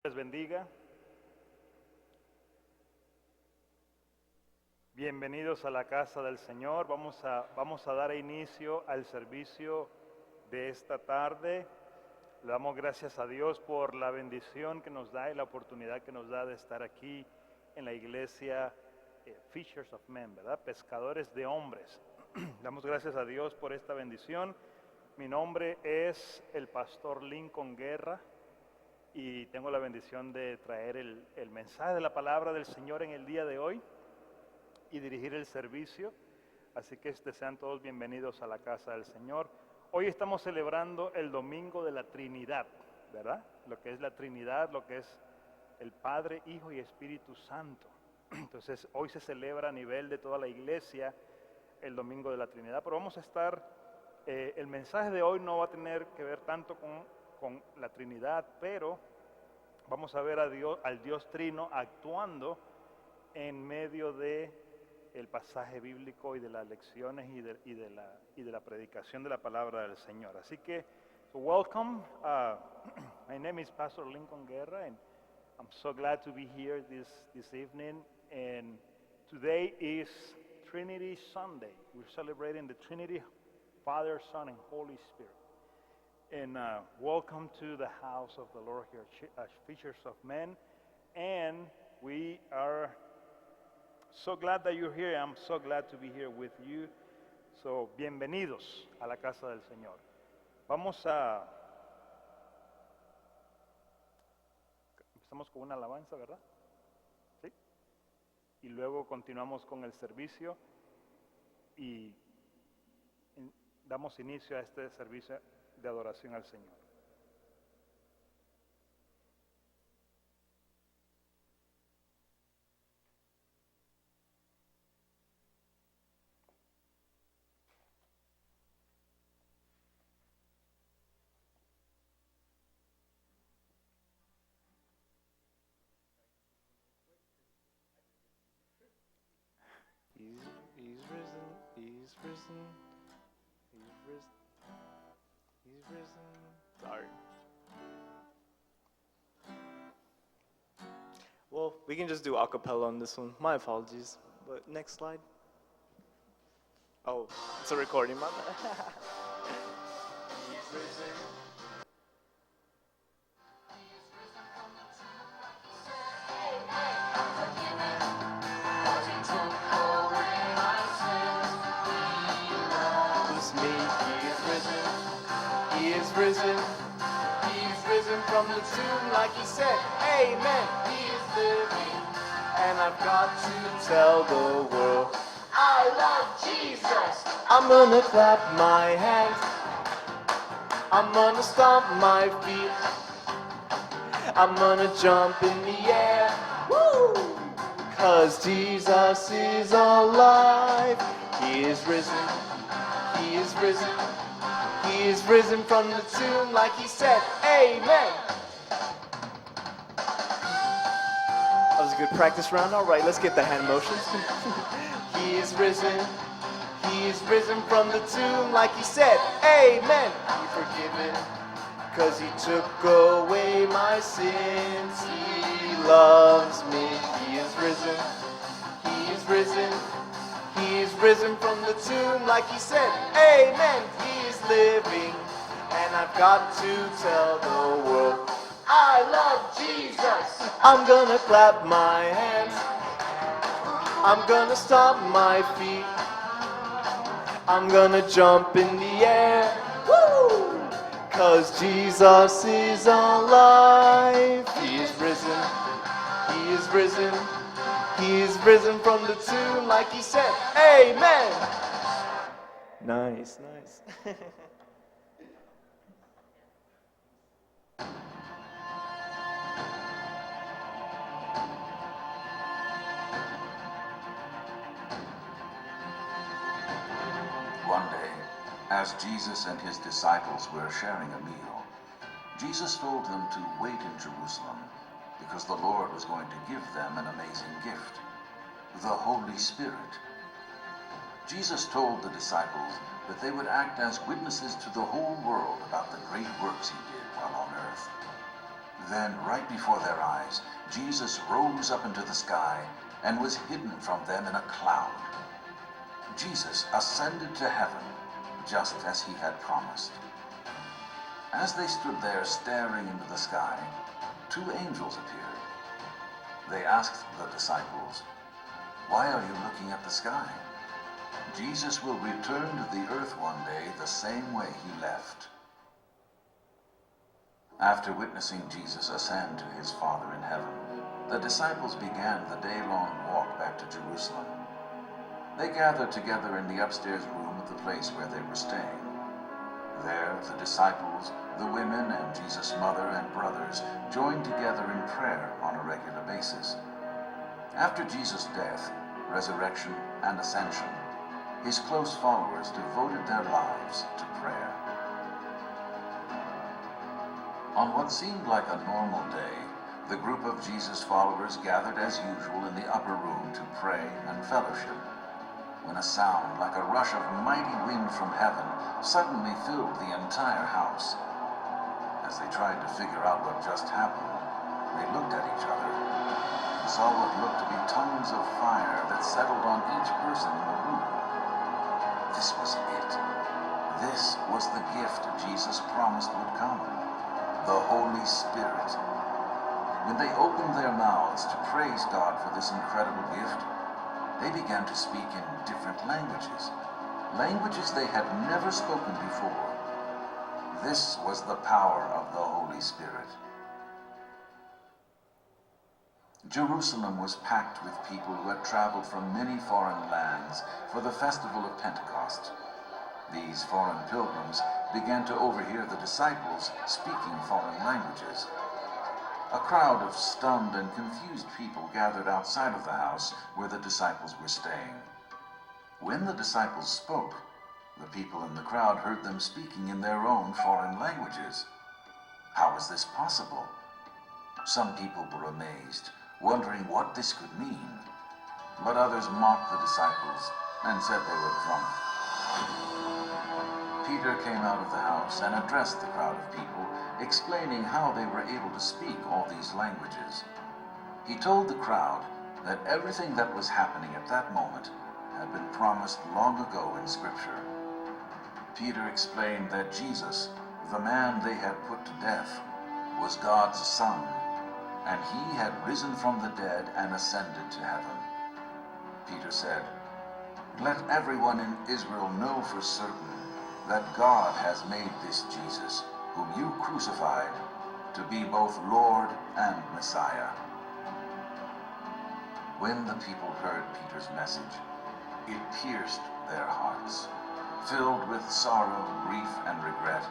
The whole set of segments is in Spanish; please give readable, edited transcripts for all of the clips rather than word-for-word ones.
Les bendiga. Bienvenidos a la casa del Señor. Vamos a dar inicio al servicio de esta tarde. Le damos gracias a Dios por la bendición que nos da y la oportunidad que nos da de estar aquí en la iglesia Fishers of Men, ¿verdad? Pescadores de hombres. Damos gracias a Dios por esta bendición. Mi nombre es el pastor Lincoln Guerra y tengo la bendición de traer el mensaje de la palabra del Señor en el día de hoy y dirigir el servicio. Así que sean todos bienvenidos a la casa del Señor. Hoy estamos celebrando el Domingo de la Trinidad, ¿verdad? Lo que es la Trinidad, lo que es el Padre, Hijo y Espíritu Santo. Entonces, hoy se celebra a nivel de toda la iglesia el Domingo de la Trinidad, pero vamos a estar, el mensaje de hoy no va a tener que ver tanto con la Trinidad, pero vamos a ver a Dios, al Dios Trino actuando en medio de el pasaje bíblico y de las lecciones y de la predicación de la palabra del Señor. Así que, welcome. My name is Pastor Lincoln Guerra, and I'm so glad to be here this evening. And today is Trinity Sunday. We're celebrating the Trinity, Father, Son, and Holy Spirit. And welcome to the house of the Lord here at Fishers of Men. And we are so glad that you're here. I'm so glad to be here with you. So, bienvenidos a la casa del Señor. Empezamos con una alabanza, ¿verdad? ¿Sí? Y luego continuamos con el servicio y damos inicio a este servicio de adoración al Señor. He's risen, he's risen, he's risen, he's risen. Sorry. Well, we can just do a cappella on this one. My apologies. But next slide. Oh, it's a recording, my bad. He's risen. Risen, he's risen from the tomb like he said, amen, he is living, and I've got to tell the world, I love Jesus. I'm gonna clap my hands, I'm gonna stomp my feet, I'm gonna jump in the air, woo, 'cause Jesus is alive, he is risen, he is risen. He is risen from the tomb like he said, amen. That was a good practice round. All right, let's get the hand motions. He is risen. He is risen from the tomb like he said, amen. Be forgiven, 'cause he took away my sins. He loves me. He is risen. He is risen. He is risen from the tomb like he said, amen. He is living, and I've got to tell the world, I love Jesus. I'm gonna clap my hands, I'm gonna stomp my feet, I'm gonna jump in the air, woo! 'Cause Jesus is alive. He is risen, he is risen. He's risen from the tomb like he said, amen. Nice, nice. One day, as Jesus and his disciples were sharing a meal, Jesus told them to wait in Jerusalem because the Lord was going to give them an amazing gift, the Holy Spirit. Jesus told the disciples that they would act as witnesses to the whole world about the great works he did while on earth. Then, right before their eyes, Jesus rose up into the sky and was hidden from them in a cloud. Jesus ascended to heaven, just as he had promised. As they stood there staring into the sky, two angels appeared. They asked the disciples, "Why are you looking at the sky? Jesus will return to the earth one day the same way he left." After witnessing Jesus ascend to his Father in heaven, the disciples began the day-long walk back to Jerusalem. They gathered together in the upstairs room of the place where they were staying. There, the disciples, the women, and Jesus' mother and brothers joined together in prayer on a regular basis. After Jesus' death, resurrection, and ascension, his close followers devoted their lives to prayer. On what seemed like a normal day, the group of Jesus' followers gathered as usual in the upper room to pray and fellowship, when a sound like a rush of mighty wind from heaven suddenly filled the entire house. As they tried to figure out what just happened, they looked at each other and saw what looked to be tongues of fire that settled on each person in the room. This was it. This was the gift Jesus promised would come, the Holy Spirit. When they opened their mouths to praise God for this incredible gift, they began to speak in different languages, languages they had never spoken before. This was the power of the Holy Spirit. Jerusalem was packed with people who had traveled from many foreign lands for the festival of Pentecost. These foreign pilgrims began to overhear the disciples speaking foreign languages. A crowd of stunned and confused people gathered outside of the house where the disciples were staying. When the disciples spoke, the people in the crowd heard them speaking in their own foreign languages. How was this possible? Some people were amazed, wondering what this could mean. But others mocked the disciples and said they were drunk. Peter came out of the house and addressed the crowd of people, explaining how they were able to speak all these languages. He told the crowd that everything that was happening at that moment had been promised long ago in Scripture. Peter explained that Jesus, the man they had put to death, was God's Son, and he had risen from the dead and ascended to heaven. Peter said, "Let everyone in Israel know for certain that God has made this Jesus, whom you crucified, to be both Lord and Messiah." When the people heard Peter's message, it pierced their hearts. Filled with sorrow, grief, and regret,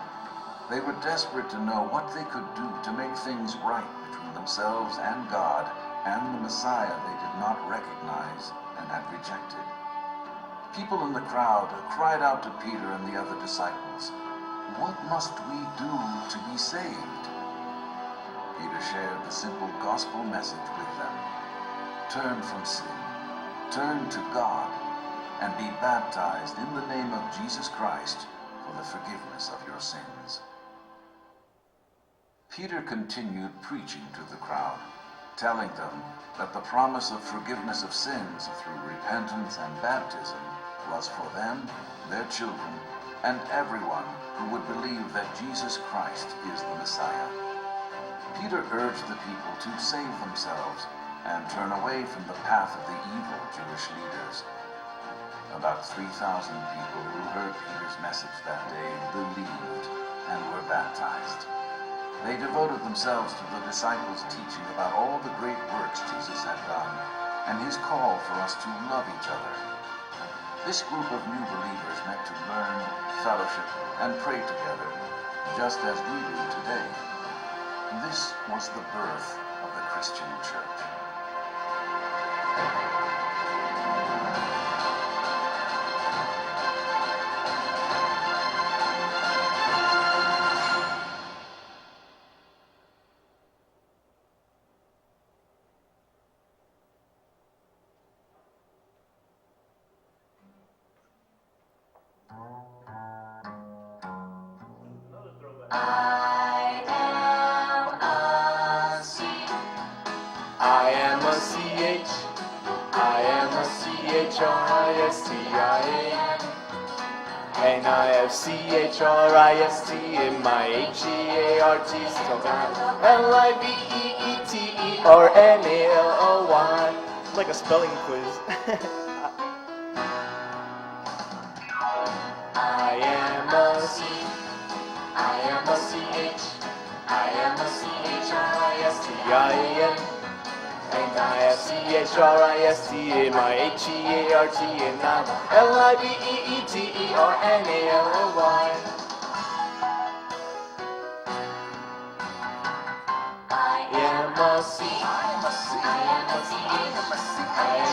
they were desperate to know what they could do to make things right between themselves and God and the Messiah they did not recognize and had rejected. People in the crowd cried out to Peter and the other disciples, "What must we do to be saved?" Peter shared the simple gospel message with them. Turn from sin, turn to God, and be baptized in the name of Jesus Christ for the forgiveness of your sins. Peter continued preaching to the crowd, telling them that the promise of forgiveness of sins through repentance and baptism was for them, their children, and everyone who would believe that Jesus Christ is the Messiah. Peter urged the people to save themselves and turn away from the path of the evil Jewish leaders. About 3,000 people who heard Peter's message that day believed and were baptized. They devoted themselves to the disciples' teaching about all the great works Jesus had done and his call for us to love each other. This group of new believers met to learn, fellowship, and pray together, just as we do today. This was the birth of the Christian church. I am a I am a C-H, I am a C-H-R-I-S-T-I-A-N. And I have C-H-R-I-S-T in my H-E-A-R-T. So L-I-V-E-E-T-E-R-N-A-L-O-Y. It's like a spelling quiz. I am a C, I am a C-H, I am a C-H-R-I-S-T-I-A-N. And I have C-H-R-I-S-T in my H-E-A-R-T. And I'm L-I-V-E-E-T-E-R-N-A-L-O-Y. I am a C, I am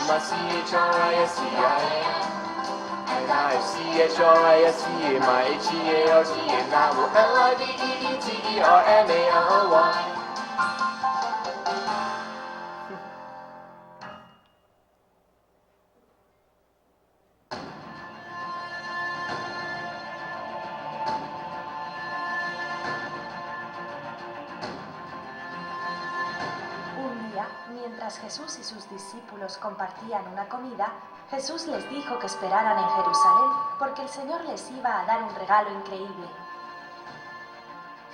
a C-H-R-I-S-T-I-A-N. And I have C-H-R-I-S-T in my H-E-A-R-T. And I will L-I-V-E-E-T-E-R-N-A-L-O-Y. Un día, mientras Jesús y sus discípulos compartían una comida, Jesús les dijo que esperaran en Jerusalén porque el Señor les iba a dar un regalo increíble.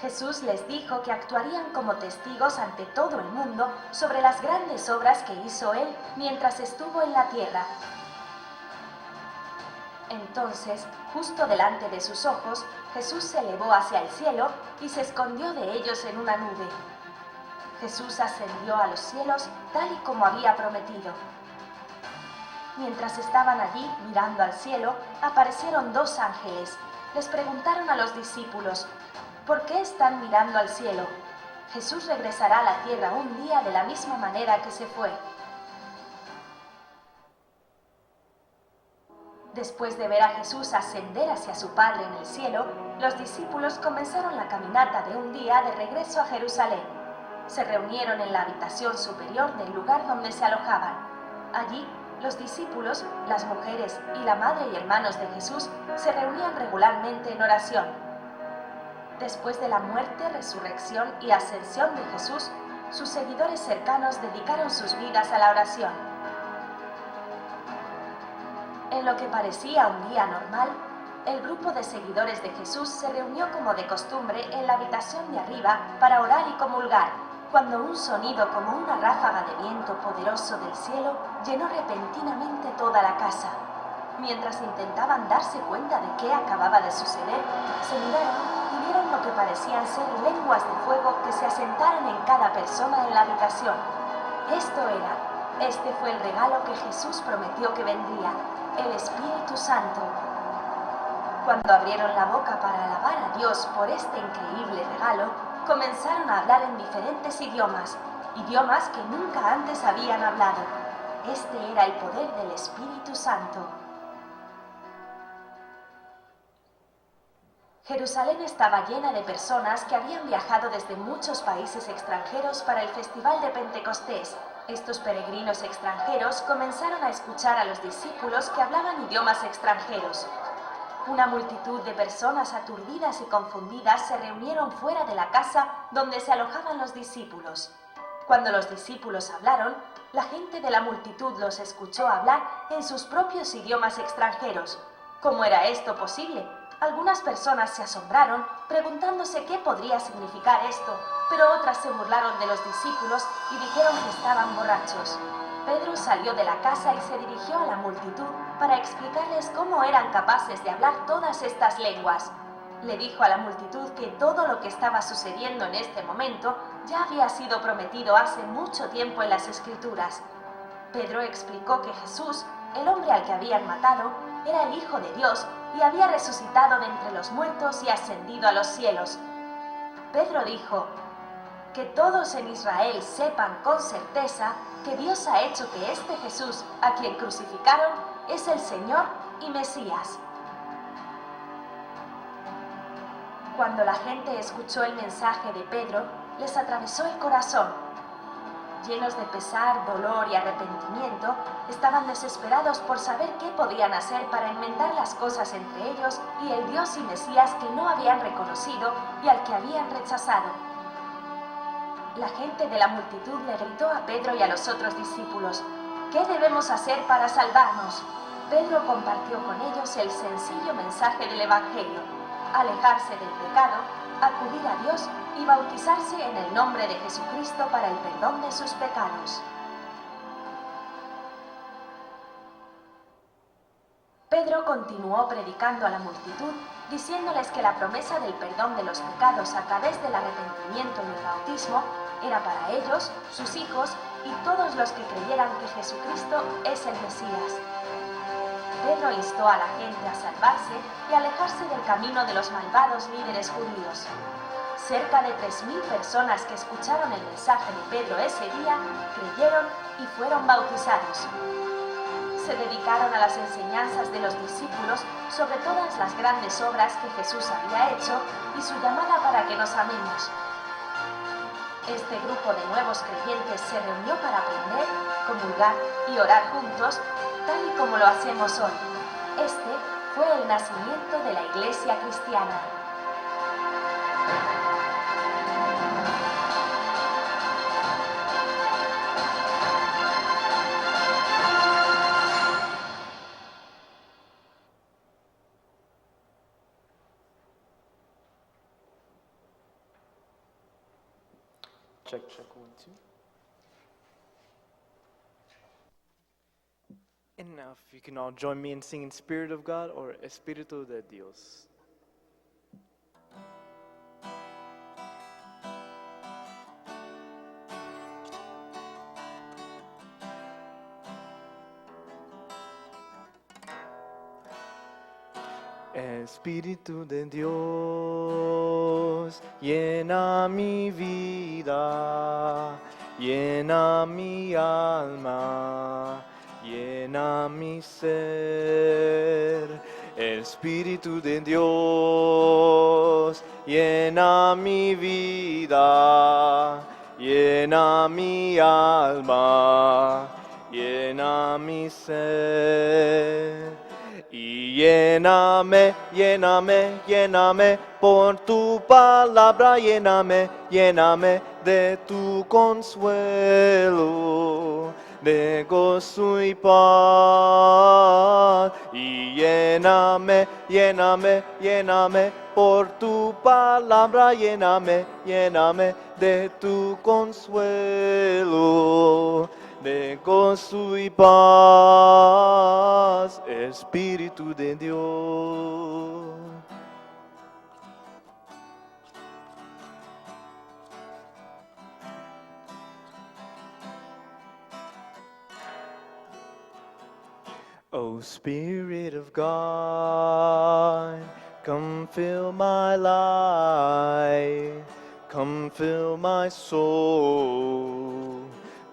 Jesús les dijo que actuarían como testigos ante todo el mundo sobre las grandes obras que hizo Él mientras estuvo en la tierra. Entonces, justo delante de sus ojos, Jesús se elevó hacia el cielo y se escondió de ellos en una nube. Jesús ascendió a los cielos tal y como había prometido. Mientras estaban allí mirando al cielo, aparecieron dos ángeles. Les preguntaron a los discípulos: ¿por qué están mirando al cielo? Jesús regresará a la tierra un día de la misma manera que se fue. Después de ver a Jesús ascender hacia su Padre en el cielo, los discípulos comenzaron la caminata de un día de regreso a Jerusalén. Se reunieron en la habitación superior del lugar donde se alojaban. Allí, los discípulos, las mujeres y la madre y hermanos de Jesús se reunían regularmente en oración. Después de la muerte, resurrección y ascensión de Jesús, sus seguidores cercanos dedicaron sus vidas a la oración. En lo que parecía un día normal, el grupo de seguidores de Jesús se reunió como de costumbre en la habitación de arriba para orar y comulgar, cuando un sonido como una ráfaga de viento poderoso del cielo llenó repentinamente toda la casa. Mientras intentaban darse cuenta de qué acababa de suceder, se miraron y vieron lo que parecían ser lenguas de fuego que se asentaron en cada persona en la habitación. Este fue el regalo que Jesús prometió que vendría, el Espíritu Santo. Cuando abrieron la boca para alabar a Dios por este increíble regalo, comenzaron a hablar en diferentes idiomas que nunca antes habían hablado. Este era el poder del Espíritu Santo. Jerusalén estaba llena de personas que habían viajado desde muchos países extranjeros para el Festival de Pentecostés. Estos peregrinos extranjeros comenzaron a escuchar a los discípulos que hablaban idiomas extranjeros. Una multitud de personas aturdidas y confundidas se reunieron fuera de la casa donde se alojaban los discípulos. Cuando los discípulos hablaron, la gente de la multitud los escuchó hablar en sus propios idiomas extranjeros. ¿Cómo era esto posible? Algunas personas se asombraron, preguntándose qué podría significar esto, pero otras se burlaron de los discípulos y dijeron que estaban borrachos. Pedro salió de la casa y se dirigió a la multitud para explicarles cómo eran capaces de hablar todas estas lenguas. Le dijo a la multitud que todo lo que estaba sucediendo en este momento ya había sido prometido hace mucho tiempo en las Escrituras. Pedro explicó que Jesús, el hombre al que habían matado, era el Hijo de Dios y había resucitado de entre los muertos y ascendido a los cielos. Pedro dijo: que todos en Israel sepan con certeza que Dios ha hecho que este Jesús, a quien crucificaron, es el Señor y Mesías. Cuando la gente escuchó el mensaje de Pedro, les atravesó el corazón. Llenos de pesar, dolor y arrepentimiento, estaban desesperados por saber qué podían hacer para enmendar las cosas entre ellos y el Dios y Mesías que no habían reconocido y al que habían rechazado. La gente de la multitud le gritó a Pedro y a los otros discípulos: ¿qué debemos hacer para salvarnos? Pedro compartió con ellos el sencillo mensaje del Evangelio: alejarse del pecado, acudir a Dios y bautizarse en el nombre de Jesucristo para el perdón de sus pecados. Pedro continuó predicando a la multitud, diciéndoles que la promesa del perdón de los pecados a través del arrepentimiento y el bautismo era para ellos, sus hijos y todos los que creyeran que Jesucristo es el Mesías. Pedro instó a la gente a salvarse y alejarse del camino de los malvados líderes judíos. Cerca de 3.000 personas que escucharon el mensaje de Pedro ese día creyeron y fueron bautizados. Se dedicaron a las enseñanzas de los discípulos sobre todas las grandes obras que Jesús había hecho y su llamada para que nos amemos. Este grupo de nuevos creyentes se reunió para aprender, comulgar y orar juntos, tal y como lo hacemos hoy. Este fue el nacimiento de la Iglesia cristiana. Check, check, 1, 2. And now if you can all join me in singing Spirit of God or Espíritu de Dios. Espíritu de Dios, llena mi vida, llena mi alma, llena mi ser. Espíritu de Dios, llena mi vida, llena mi alma, llena mi ser. Y lléname, lléname, lléname por tu palabra, lléname, lléname de tu consuelo, de gozo y paz. Y lléname, lléname, lléname por tu palabra, lléname, lléname de tu consuelo, de gozo y paz, Espíritu de Dios. O Spirit of God, come fill my life, come fill my soul,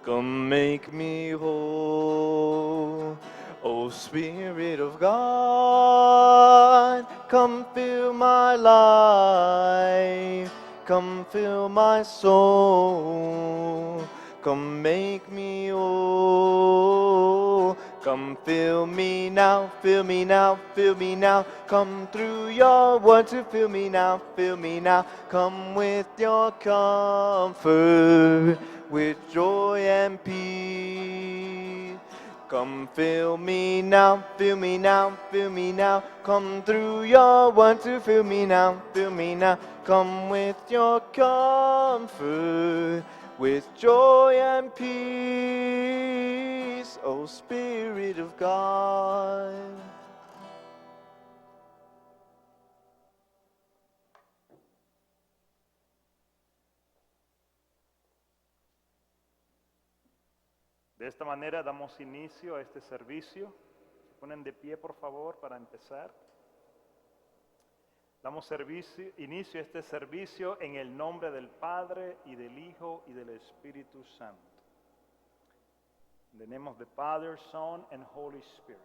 come make me whole. O Spirit of God, come fill my life, come fill my soul, come make me whole. Come fill me now, fill me now, fill me now. Come through your word to fill me now, fill me now. Come with your comfort, with joy and peace. Come fill me now, fill me now, fill me now. Come through your word to fill me now, fill me now. Come with your comfort, with joy and peace, O Spirit of God. De esta manera damos inicio a este servicio. Se ponen de pie, por favor, para empezar. Damos inicio a este servicio en el nombre del Padre y del Hijo y del Espíritu Santo. In the name of the Father, Son, and Holy Spirit.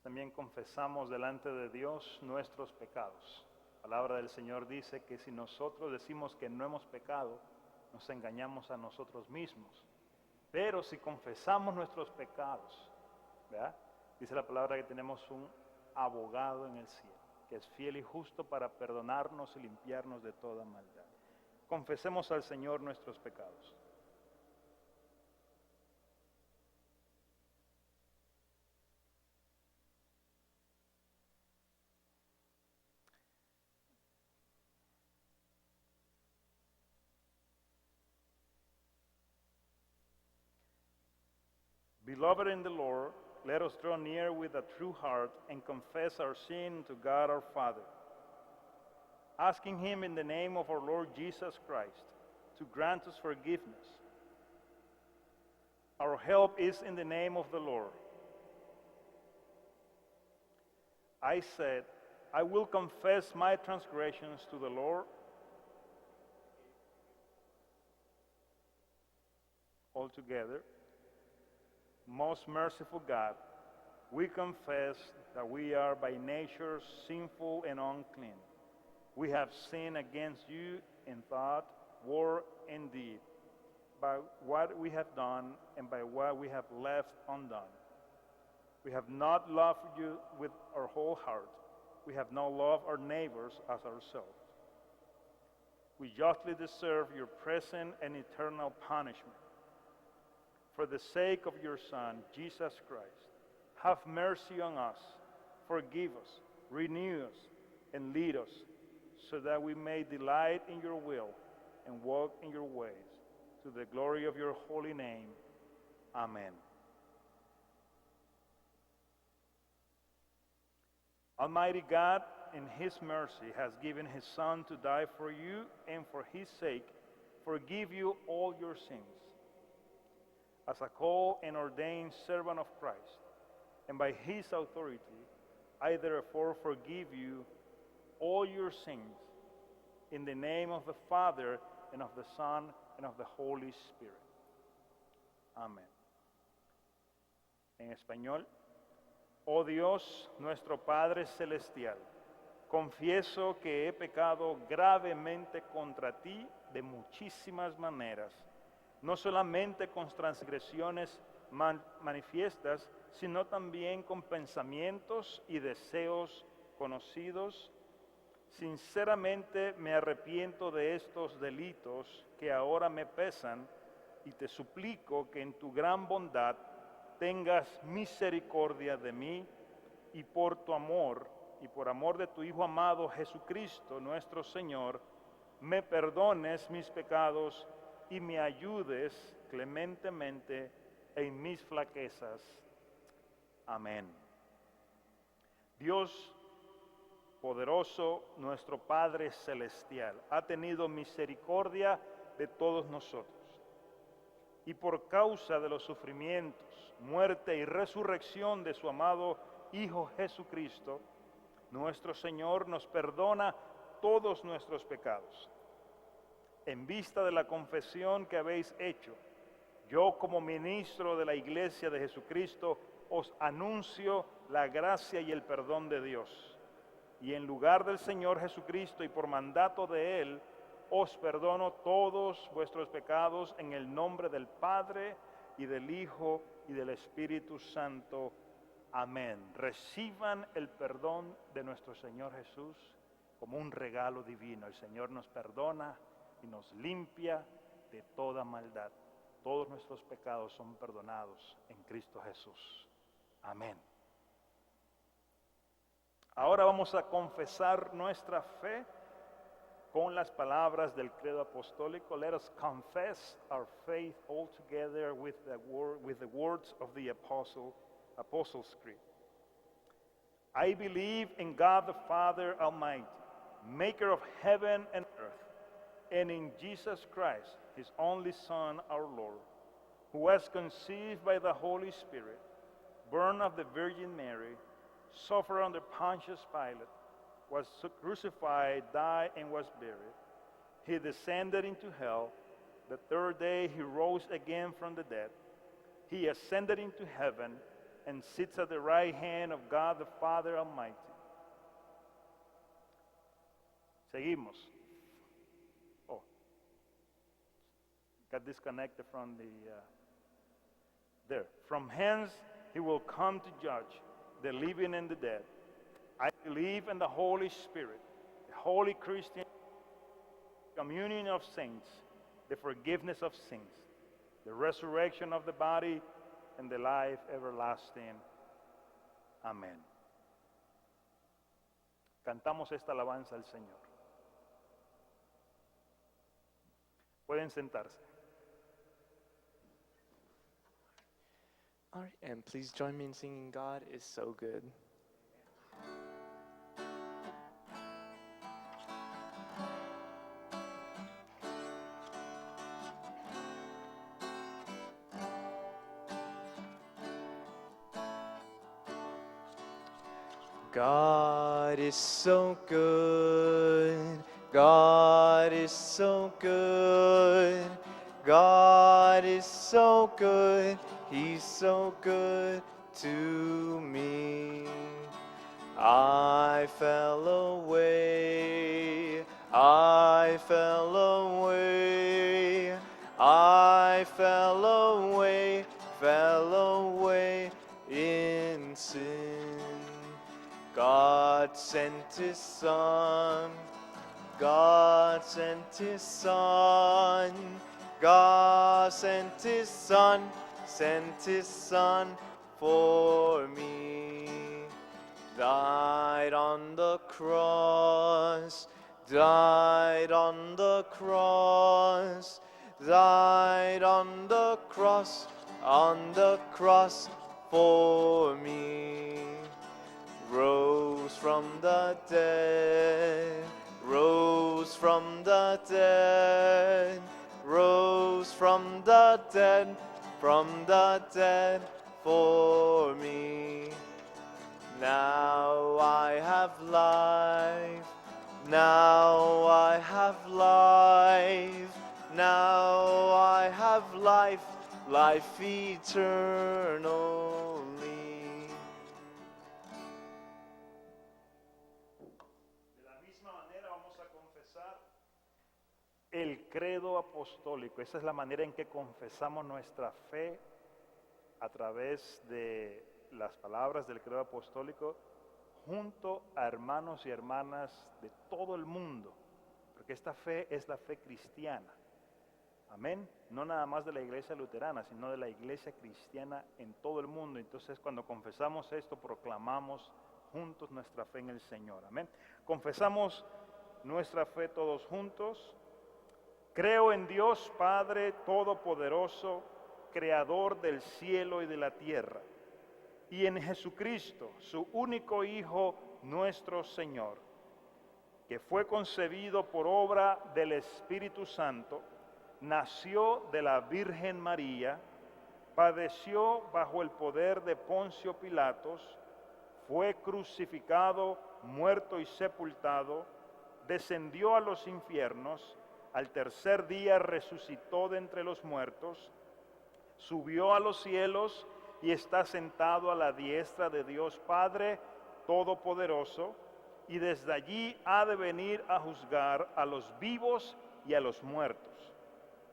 También confesamos delante de Dios nuestros pecados. La palabra del Señor dice que si nosotros decimos que no hemos pecado, nos engañamos a nosotros mismos. Pero si confesamos nuestros pecados, ¿verdad? Dice la palabra que tenemos un abogado en el cielo, que es fiel y justo para perdonarnos y limpiarnos de toda maldad. Confesemos al Señor nuestros pecados. Beloved in the Lord, let us draw near with a true heart and confess our sin to God our Father, asking Him in the name of our Lord Jesus Christ to grant us forgiveness. Our help is in the name of the Lord. I said, I will confess my transgressions to the Lord. Altogether, most merciful God, we confess that we are by nature sinful and unclean. We have sinned against you in thought, word, and deed, by what we have done and by what we have left undone. We have not loved you with our whole heart. We have not loved our neighbors as ourselves. We justly deserve your present and eternal punishment. For the sake of your Son, Jesus Christ, have mercy on us, forgive us, renew us, and lead us, so that we may delight in your will and walk in your ways, to the glory of your holy name. Amen. Almighty God, in His mercy, has given His Son to die for you, and for His sake, forgive you all your sins. As a called and ordained servant of Christ, and by His authority, I therefore forgive you all your sins, in the name of the Father, and of the Son, and of the Holy Spirit. Amén. En español, oh Dios, nuestro Padre Celestial, confieso que he pecado gravemente contra ti de muchísimas maneras, no solamente con transgresiones manifiestas, sino también con pensamientos y deseos conocidos. Sinceramente me arrepiento de estos delitos que ahora me pesan y te suplico que en tu gran bondad tengas misericordia de mí y por tu amor y por amor de tu Hijo amado Jesucristo nuestro Señor, me perdones mis pecados y me ayudes clementemente en mis flaquezas. Amén. Dios poderoso, nuestro Padre Celestial, ha tenido misericordia de todos nosotros. Y por causa de los sufrimientos, muerte y resurrección de su amado Hijo Jesucristo, nuestro Señor nos perdona todos nuestros pecados. En vista de la confesión que habéis hecho, yo como ministro de la Iglesia de Jesucristo os anuncio la gracia y el perdón de Dios. Y en lugar del Señor Jesucristo y por mandato de Él, os perdono todos vuestros pecados en el nombre del Padre y del Hijo y del Espíritu Santo. Amén. Reciban el perdón de nuestro Señor Jesús como un regalo divino. El Señor nos perdona y nos limpia de toda maldad. Todos nuestros pecados son perdonados en Cristo Jesús. Amén. Ahora vamos a confesar nuestra fe con las palabras del credo apostólico. Let us confess our faith all together with the words of the Apostles' Creed. I believe in God the Father Almighty, maker of heaven and earth, and in Jesus Christ, His only Son, our Lord, who was conceived by the Holy Spirit, born of the Virgin Mary, suffered under Pontius Pilate, was crucified, died, and was buried. He descended into hell. The third day He rose again from the dead. He ascended into heaven and sits at the right hand of God the Father Almighty. Seguimos. Oh, got disconnected from the, there. From hence He will come to judge the living and the dead. I believe in the Holy Spirit, the Holy Christian communion of saints, the forgiveness of sins, the resurrection of the body, and the life everlasting. Amén. Cantamos esta alabanza al Señor. Pueden sentarse. All right, and please join me in singing God is So Good. God is so good. God is so good. God is so good. He's so good to me. I fell away. I fell away. I fell away. Fell away in sin. God sent His Son. God sent His Son. God sent His Son. Sent His Son for me. Died on the cross. Died on the cross. Died on the cross. On the cross for me. Rose from the dead, rose from the dead, rose from the dead for me. Now I have life, now I have life, now I have life, life eternally. El credo apostólico, esa es la manera en que confesamos nuestra fe a través de las palabras del credo apostólico junto a hermanos y hermanas de todo el mundo, porque esta fe es la fe cristiana. Amén. No nada más de la iglesia luterana, sino de la iglesia cristiana en todo el mundo. Entonces, cuando confesamos esto, proclamamos juntos nuestra fe en el Señor. Amén. Confesamos nuestra fe todos juntos. Creo en Dios Padre Todopoderoso, Creador del cielo y de la tierra, y en Jesucristo, su único Hijo, nuestro Señor, que fue concebido por obra del Espíritu Santo, nació de la Virgen María, padeció bajo el poder de Poncio Pilatos, fue crucificado, muerto y sepultado, descendió a los infiernos, al tercer día resucitó de entre los muertos, subió a los cielos y está sentado a la diestra de Dios Padre Todopoderoso, y desde allí ha de venir a juzgar a los vivos y a los muertos.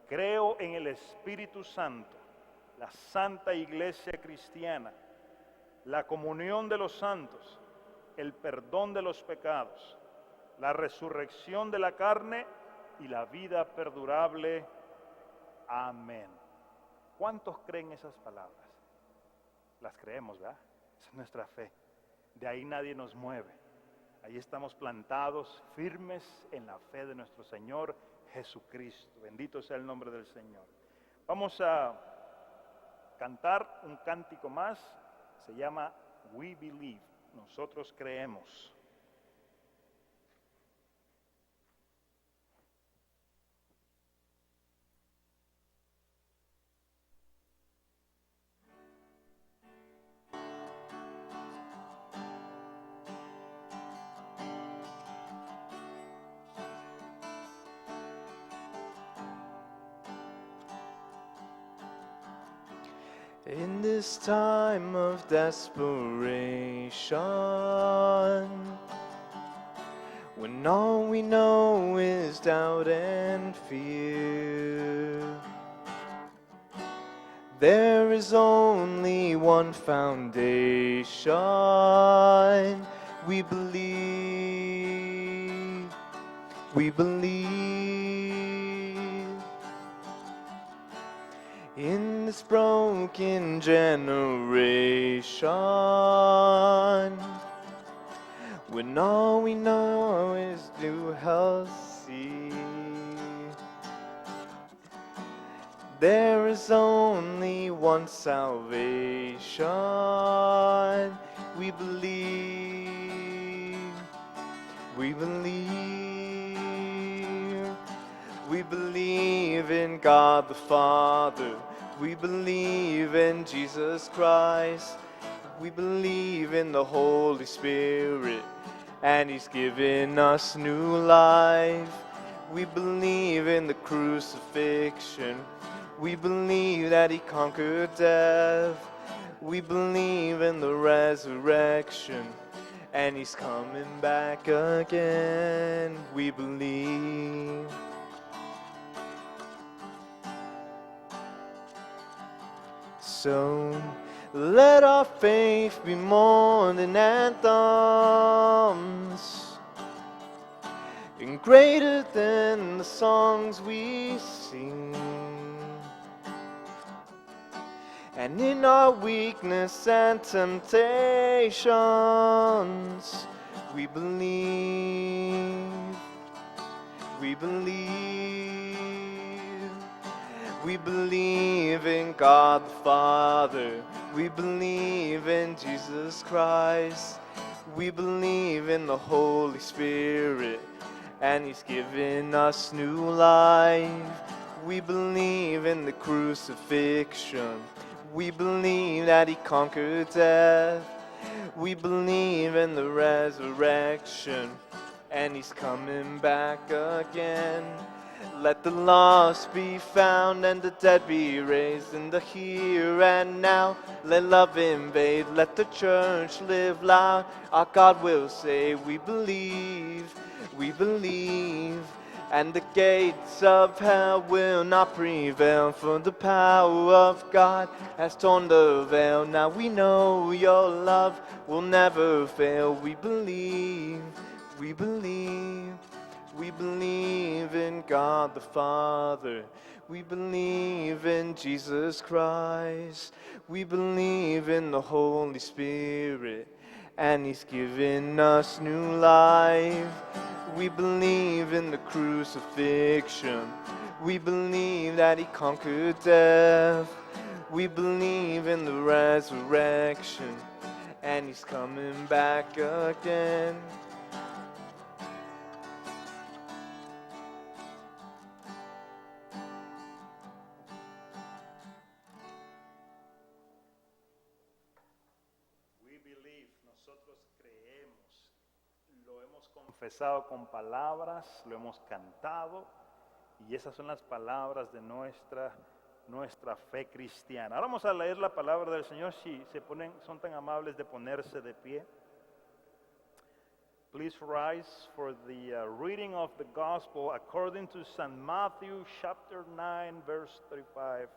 Creo en el Espíritu Santo, la Santa Iglesia Cristiana, la comunión de los santos, el perdón de los pecados, la resurrección de la carne y la vida perdurable. Amén. ¿Cuántos creen esas palabras? Las creemos, ¿verdad? Esa es nuestra fe. De ahí nadie nos mueve. Ahí estamos plantados, firmes en la fe de nuestro Señor Jesucristo. Bendito sea el nombre del Señor. Vamos a cantar un cántico más. Se llama We Believe. Nosotros creemos. In this time of desperation, when all we know is doubt and fear, there is only one foundation, We believe. We believe. In this broken generation, when all we know is to help see, there is only one salvation. We believe. We believe. We believe in God the Father. We believe in Jesus Christ. We believe in the Holy Spirit, and He's given us new life. We believe in the crucifixion. We believe that He conquered death. We believe in the resurrection, and He's coming back again. We believe. So let our faith be more than anthems, and greater than the songs we sing. And in our weakness and temptations, we believe. We believe. We believe in God the Father. We believe in Jesus Christ. We believe in the Holy Spirit, and He's given us new life. We believe in the crucifixion. We believe that He conquered death. We believe in the resurrection, and He's coming back again. Let the lost be found and the dead be raised in the here and now. Let love invade, let the church live loud. Our God will say, we believe, and the gates of hell will not prevail, for the power of God has torn the veil. Now we know your love will never fail. We believe, we believe. We believe in God the Father. We believe in Jesus Christ. We believe in the Holy Spirit, and He's given us new life. We believe in the crucifixion. We believe that He conquered death. We believe in the resurrection, and He's coming back again. Confesado con palabras, lo hemos cantado, y esas son las palabras de nuestra fe cristiana. Ahora vamos a leer la palabra del Señor. Si son tan amables de ponerse de pie. Please rise for the reading of the Gospel according to St. Matthew chapter 9 verse 35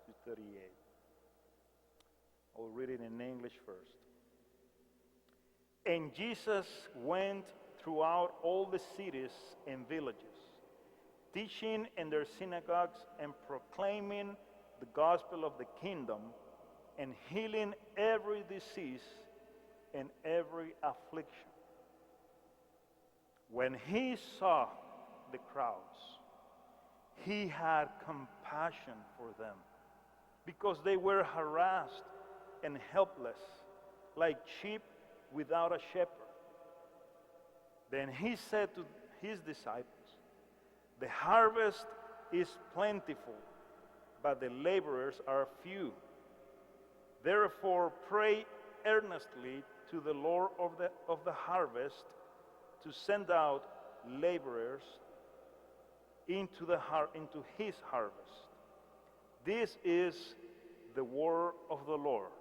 to 38. I'll read it in English first. And Jesus went throughout all the cities and villages, teaching in their synagogues and proclaiming the gospel of the kingdom, and healing every disease and every affliction. When He saw the crowds, He had compassion for them, because they were harassed and helpless, like sheep without a shepherd. Then He said to His disciples, the harvest is plentiful, but the laborers are few. Therefore pray earnestly to the Lord of the harvest to send out laborers into His harvest. This is the word of the Lord.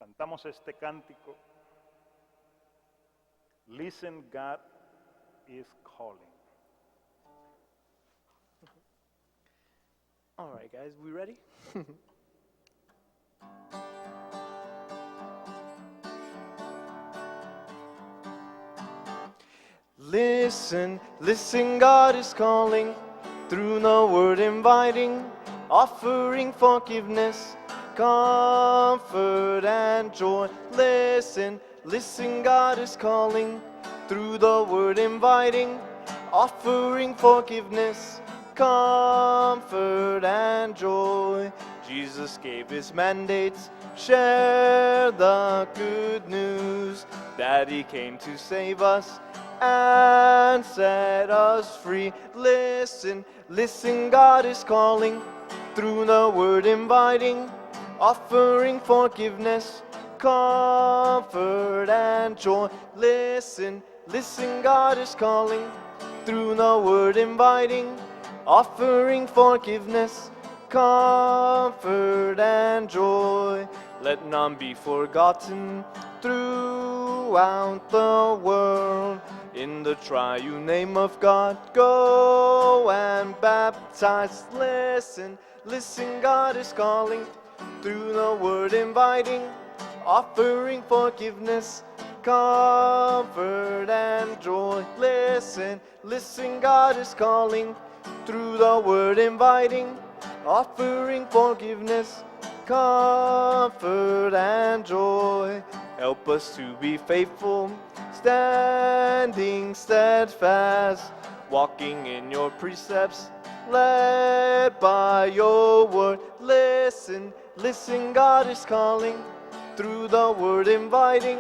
Cantamos este cántico. Listen, God is calling. All right, guys, we ready? Listen, listen, God is calling through the word inviting, offering forgiveness, comfort and joy. Listen, listen, God is calling through the word inviting, offering forgiveness, comfort and joy. Jesus gave his mandates, share the good news that he came to save us and set us free. Listen, listen, God is calling through the word inviting, offering forgiveness, comfort and joy. Listen, listen, God is calling through the word inviting, offering forgiveness, comfort and joy. Let none be forgotten throughout the world. In the triune name of God, go and baptize. Listen, listen, God is calling through the word inviting, offering forgiveness, comfort and joy. Listen, listen, God is calling through the word inviting, offering forgiveness, comfort and joy. Help us to be faithful, standing steadfast, walking in your precepts, led by your word. Listen, listen, God is calling through the word inviting,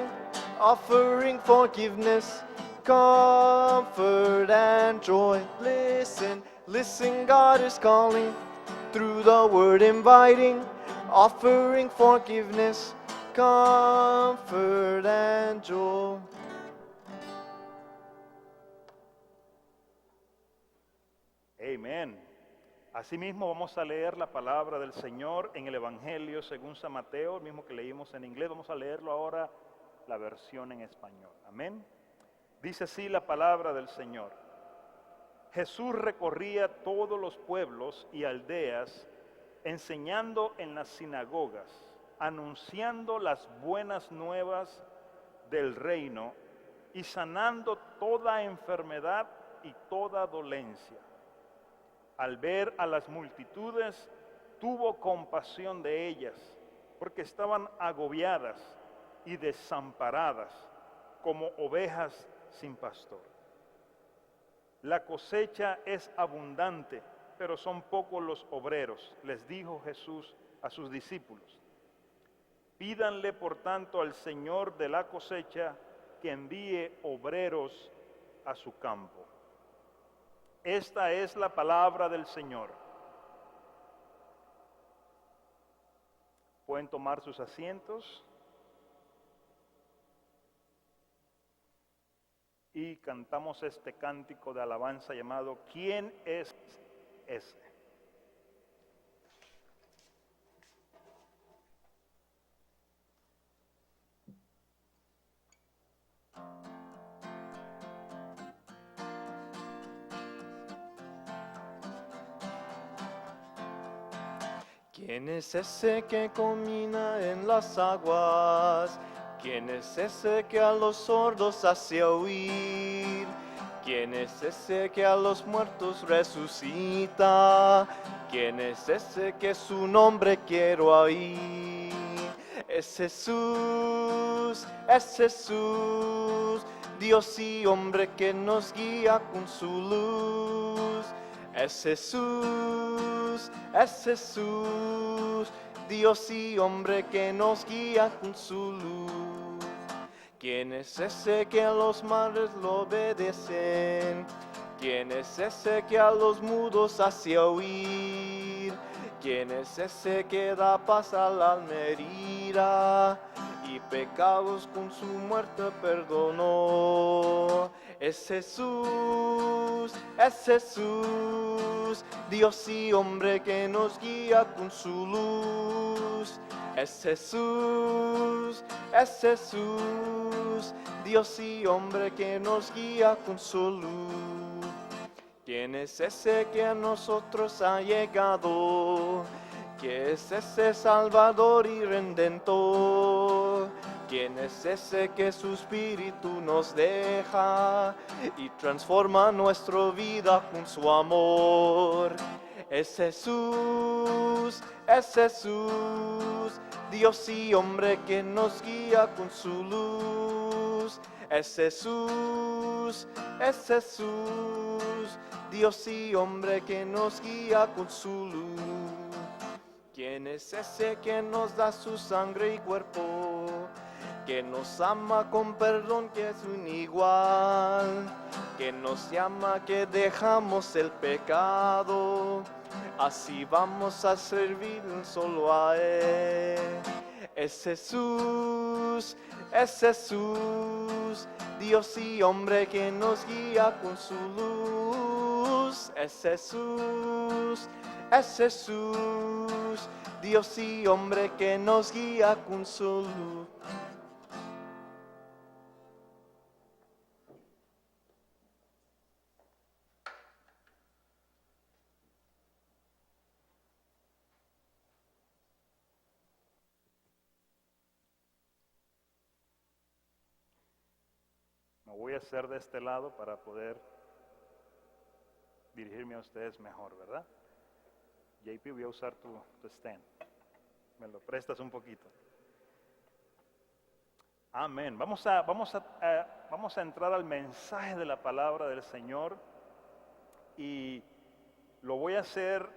offering forgiveness, comfort and joy. Listen, listen, God is calling through the word inviting, offering forgiveness, comfort and joy. Amén. Asimismo vamos a leer la palabra del Señor en el Evangelio según San Mateo, el mismo que leímos en inglés. Vamos a leerlo ahora, la versión en español. Amén. Dice así la palabra del Señor. Jesús recorría todos los pueblos y aldeas, enseñando en las sinagogas, anunciando las buenas nuevas del reino y sanando toda enfermedad y toda dolencia. Al ver a las multitudes, tuvo compasión de ellas, porque estaban agobiadas y desamparadas como ovejas sin pastor. La cosecha es abundante, pero son pocos los obreros, les dijo Jesús a sus discípulos. Pídanle, por tanto, al Señor de la cosecha que envíe obreros a su campo. Esta es la palabra del Señor. Pueden tomar sus asientos y cantamos este cántico de alabanza llamado ¿Quién es ese? ¿Quién es ese que camina en las aguas? ¿Quién es ese que a los sordos hace oír? ¿Quién es ese que a los muertos resucita? ¿Quién es ese que su nombre quiero oír? Es Jesús, Dios y hombre que nos guía con su luz. Es Jesús, Dios y hombre que nos guía con su luz. ¿Quién es ese que a los mares lo obedecen? ¿Quién es ese que a los mudos hace oír? ¿Quién es ese que da paz al alma herida y pecados con su muerte perdonó? Es Jesús, Dios y hombre que nos guía con su luz. Es Jesús, Dios y hombre que nos guía con su luz. ¿Quién es ese que a nosotros ha llegado? ¿Quién es ese Salvador y Redentor? ¿Quién es ese que su espíritu nos deja y transforma nuestra vida con su amor? Es Jesús, Dios y hombre que nos guía con su luz. Es Jesús, Dios y hombre que nos guía con su luz. ¿Quién es ese que nos da su sangre y cuerpo? Que nos ama con perdón que es un igual, que nos llama que dejamos el pecado, así vamos a servir solo a Él. Es Jesús, Dios y hombre que nos guía con su luz. Es Jesús, Dios y hombre que nos guía con su luz. Me voy a hacer de este lado para poder dirigirme a ustedes mejor, ¿verdad? JP, voy a usar tu stand. Me lo prestas un poquito. Amén. Vamos a entrar al mensaje de la palabra del Señor y lo voy a hacer,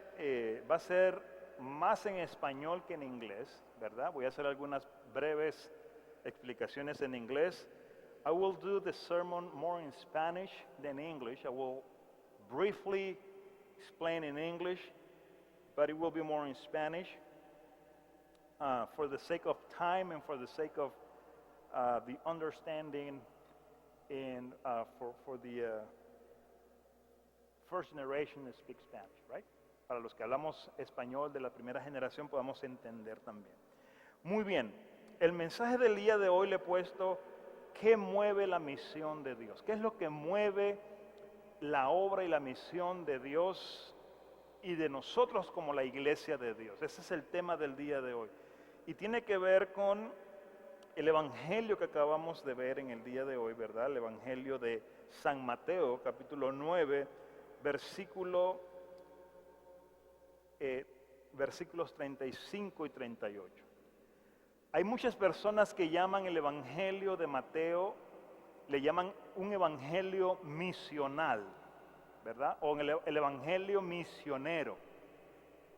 va a ser más en español que en inglés, ¿verdad? Voy a hacer algunas breves explicaciones en inglés. I will do the sermon more in Spanish than English. I will briefly explain in English, but it will be more in Spanish for the sake of time and for the sake of the understanding and for the first generation that speak Spanish, right? Para los que hablamos español de la primera generación podamos entender también. Muy bien, el mensaje del día de hoy le he puesto ¿qué mueve la misión de Dios? ¿Qué es lo que mueve la obra y la misión de Dios y de nosotros como la iglesia de Dios? Ese es el tema del día de hoy. Y tiene que ver con el evangelio que acabamos de ver en el día de hoy, ¿verdad? El evangelio de San Mateo, capítulo 9, versículos 35 y 38. Hay muchas personas que llaman el evangelio de Mateo, le llaman un evangelio misional, ¿verdad? O el evangelio misionero.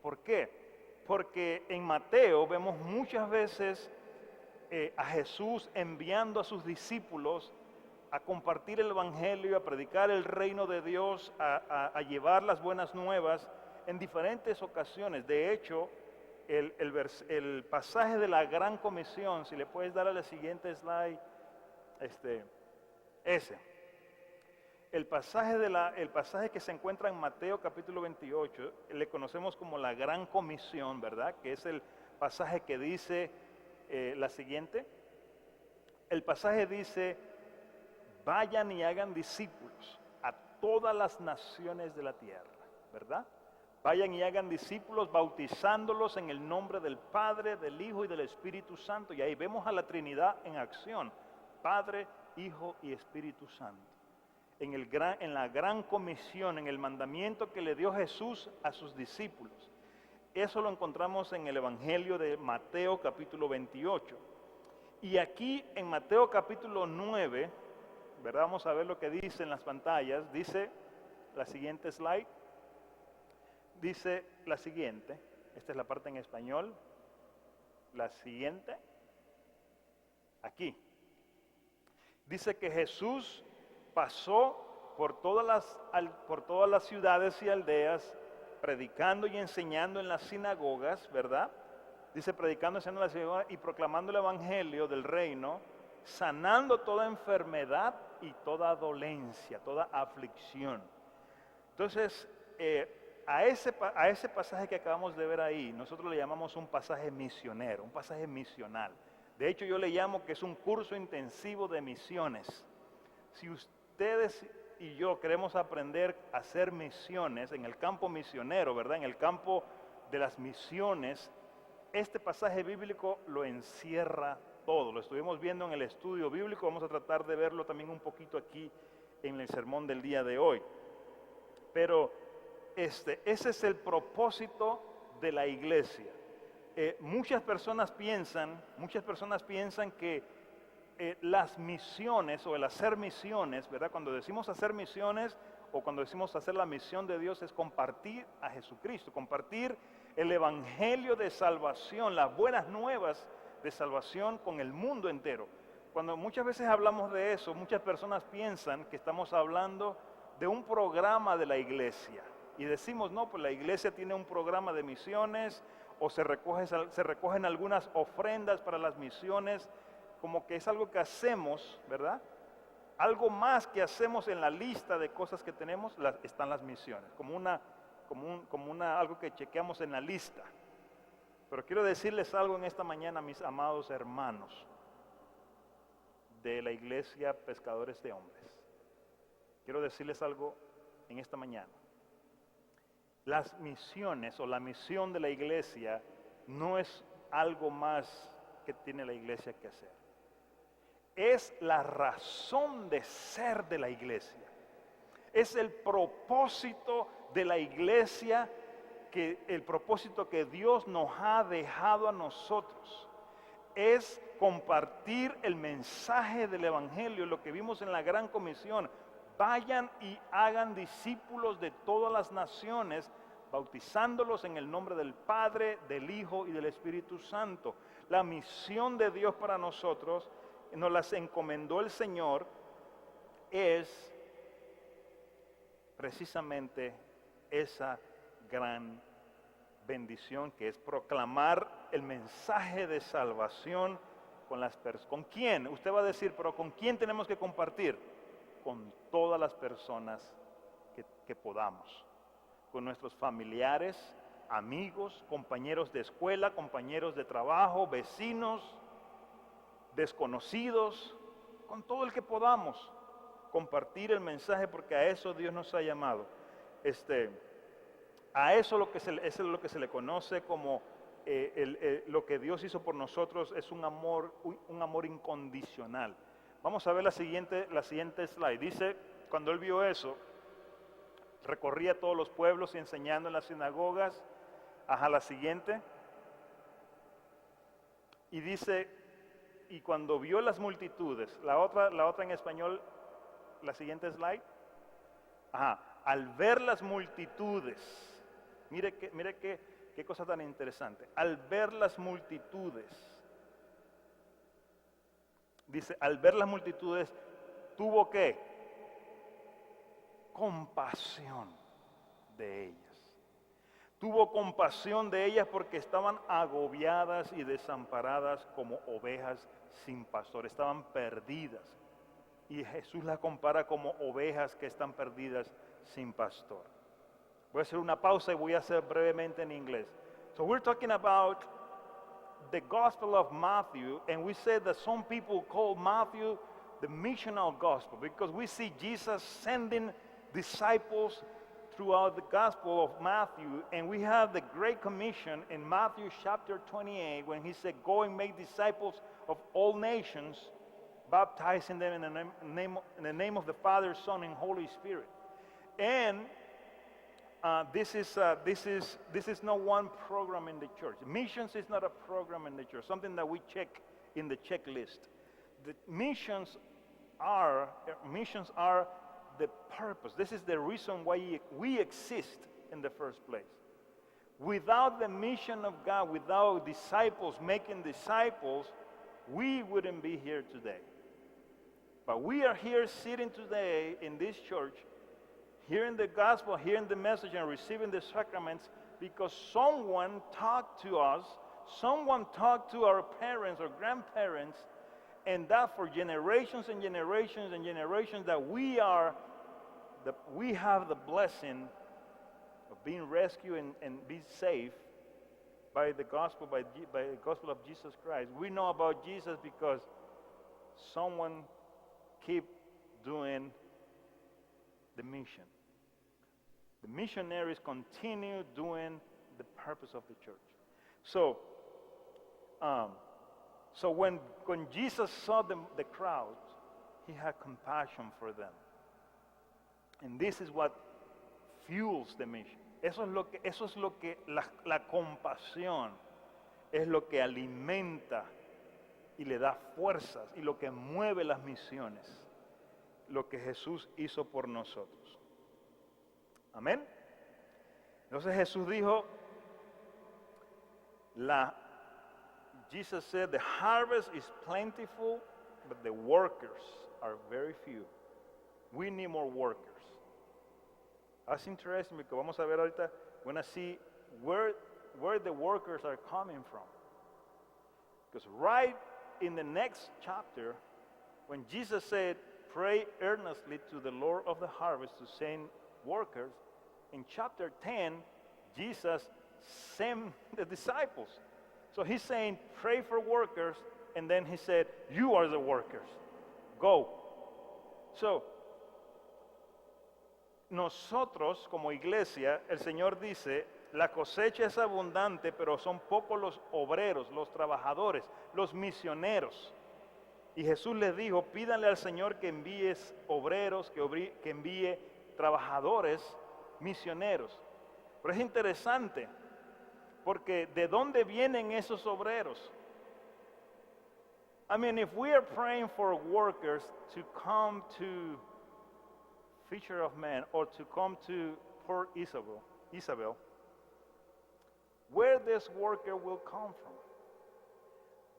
¿Por qué? Porque en Mateo vemos muchas veces a Jesús enviando a sus discípulos a compartir el evangelio, a predicar el reino de Dios, a llevar las buenas nuevas en diferentes ocasiones. De hecho, el pasaje de la gran comisión, si le puedes dar a la siguiente slide, el pasaje que se encuentra en Mateo capítulo 28, le conocemos como la gran comisión, ¿verdad? Que es el pasaje que dice la siguiente. El pasaje dice, vayan y hagan discípulos a todas las naciones de la tierra, ¿verdad? Vayan y hagan discípulos bautizándolos en el nombre del Padre, del Hijo y del Espíritu Santo. Y ahí vemos a la Trinidad en acción, Padre, Hijo y Espíritu Santo. En la gran comisión, en el mandamiento que le dio Jesús a sus discípulos. Eso lo encontramos en el Evangelio de Mateo capítulo 28. Y aquí en Mateo capítulo 9, ¿verdad? Vamos a ver lo que dice en las pantallas. Dice la siguiente slide. Dice la siguiente, esta es la parte en español, la siguiente, aquí. Dice que Jesús pasó por todas las ciudades y aldeas, predicando y enseñando en las sinagogas, ¿verdad? Dice predicando y enseñando en las sinagogas y proclamando el evangelio del reino, sanando toda enfermedad y toda dolencia, toda aflicción. Entonces, a ese pasaje que acabamos de ver ahí, nosotros le llamamos un pasaje misionero, un pasaje misional. De hecho, yo le llamo que es un curso intensivo de misiones. Si ustedes y yo queremos aprender a hacer misiones en el campo misionero, ¿verdad? En el campo de las misiones, este pasaje bíblico lo encierra todo. Lo estuvimos viendo en el estudio bíblico, vamos a tratar de verlo también un poquito aquí en el sermón del día de hoy. Pero ese es el propósito de la iglesia. Muchas personas piensan que las misiones o el hacer misiones, ¿verdad? Cuando decimos hacer misiones o cuando decimos hacer la misión de Dios es compartir a Jesucristo, compartir el evangelio de salvación, las buenas nuevas de salvación con el mundo entero. Cuando muchas veces hablamos de eso, muchas personas piensan que estamos hablando de un programa de la iglesia y decimos, no, pues la iglesia tiene un programa de misiones o se recogen algunas ofrendas para las misiones, como que es algo que hacemos, ¿verdad? Algo más que hacemos en la lista de cosas que tenemos, están las misiones, algo que chequeamos en la lista. Pero quiero decirles algo en esta mañana, mis amados hermanos de la iglesia Pescadores de Hombres. Quiero decirles algo en esta mañana. Las misiones o la misión de la iglesia no es algo más que tiene la iglesia que hacer. Es la razón de ser de la iglesia. Es el propósito de la iglesia, el propósito que Dios nos ha dejado a nosotros. Es compartir el mensaje del evangelio, lo que vimos en la gran comisión. Vayan y hagan discípulos de todas las naciones, bautizándolos en el nombre del Padre, del Hijo y del Espíritu Santo. La misión de Dios para nosotros, nos las encomendó el Señor, es precisamente esa gran bendición que es proclamar el mensaje de salvación con las personas. ¿Con quién? Usted va a decir, pero ¿con quién tenemos que compartir? Con todas las personas que podamos. Con nuestros familiares, amigos, compañeros de escuela, compañeros de trabajo, vecinos, desconocidos, con todo el que podamos compartir el mensaje, porque a eso Dios nos ha llamado. A eso es lo que se le conoce como lo que Dios hizo por nosotros es un amor incondicional. Vamos a ver la siguiente slide. Dice, cuando él vio eso, recorría todos los pueblos y enseñando en las sinagogas. La siguiente. Y dice, y cuando vio las multitudes, la otra en español, la siguiente slide. Al ver las multitudes, mire qué cosa tan interesante. Al ver las multitudes, dice, al ver las multitudes, tuvo ¿qué? Compasión de ellas. Tuvo compasión de ellas porque estaban agobiadas y desamparadas como ovejas sin pastor. Estaban perdidas. Y Jesús las compara como ovejas que están perdidas sin pastor. Voy a hacer una pausa y voy a hacer brevemente en inglés. So we're talking about the Gospel of Matthew, and we said that some people call Matthew the missional gospel because we see Jesus sending disciples throughout the Gospel of Matthew, and we have the Great Commission in Matthew chapter 28 when he said, "Go and make disciples of all nations, baptizing them in the name of the Father, Son, and Holy Spirit." And this is not one program in the church. Missions is not a program in the church, something that we check in the checklist. The missions are the purpose. This is the reason why we exist in the first place. Without the mission of God, without disciples making disciples, we wouldn't be here today. But we are here sitting today in this church, hearing the gospel, hearing the message, and receiving the sacraments because someone talked to us, someone talked to our parents or grandparents, and that for generations and generations and generations that we have the blessing of being rescued and be saved by the gospel, by the gospel of Jesus Christ. We know about Jesus because someone keep doing the mission. The missionaries continue doing the purpose of the church. So when Jesus saw the crowds, he had compassion for them. And this is what fuels the mission. Eso es lo que la compasión es lo que alimenta y le da fuerzas y lo que mueve las misiones, lo que Jesús hizo por nosotros. Amén. Entonces Jesús dijo, Jesus said, the harvest is plentiful, but the workers are very few. We need more workers. That's interesting because vamos a ver ahorita, we're going to see where the workers are coming from. Because right in the next chapter, when Jesus said, pray earnestly to the Lord of the harvest to send workers, in chapter 10, Jesus sent the disciples. So he's saying, pray for workers, and then he said, you are the workers. Go. So, nosotros como iglesia, el Señor dice, la cosecha es abundante, pero son pocos los obreros, los trabajadores, los misioneros. Y Jesús les dijo, pídanle al Señor que envíe obreros, que envíe trabajadores, misioneros. Pero es interesante, porque ¿de dónde vienen esos obreros? I mean, if we are praying for workers to come to Fisher of Men or to come to Port Isabel, where this worker will come from?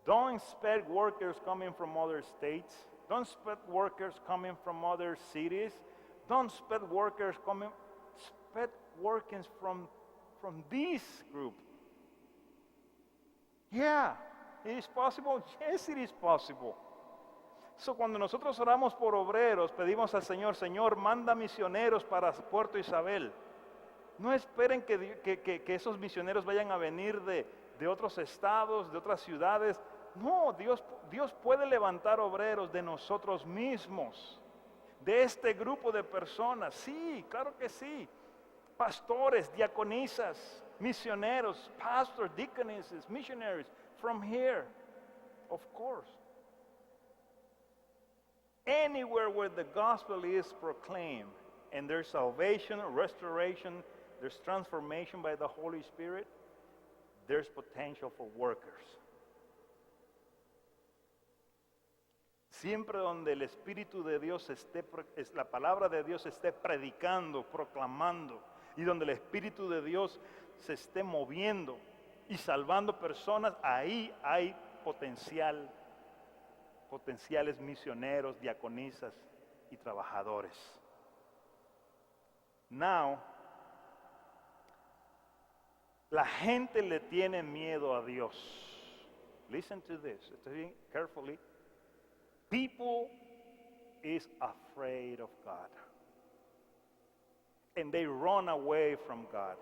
Don't expect workers coming from other states. Don't expect workers coming from other cities. Don't expect workers coming. Expect workers from this group. Yeah, it is possible. Yes, it is possible. So, cuando nosotros oramos por obreros, pedimos al Señor, Señor, manda misioneros para Puerto Isabel. No esperen que esos misioneros vayan a venir de otros estados, de otras ciudades. No, Dios puede levantar obreros de nosotros mismos, de este grupo de personas. Sí, claro que sí. Pastores, diaconisas, misioneros, pastors, deaconesses, missionaries from here, of course. Anywhere where the gospel is proclaimed and there's salvation, restoration, there's transformation by the Holy Spirit, there's potential for workers. Siempre donde el Espíritu de Dios la palabra de Dios esté predicando, proclamando, y donde el Espíritu de Dios se esté moviendo y salvando personas, ahí hay potenciales misioneros, diaconisas y trabajadores. Now, la gente le tiene miedo a Dios. Listen to this, carefully. People is afraid of God. And they run away from God.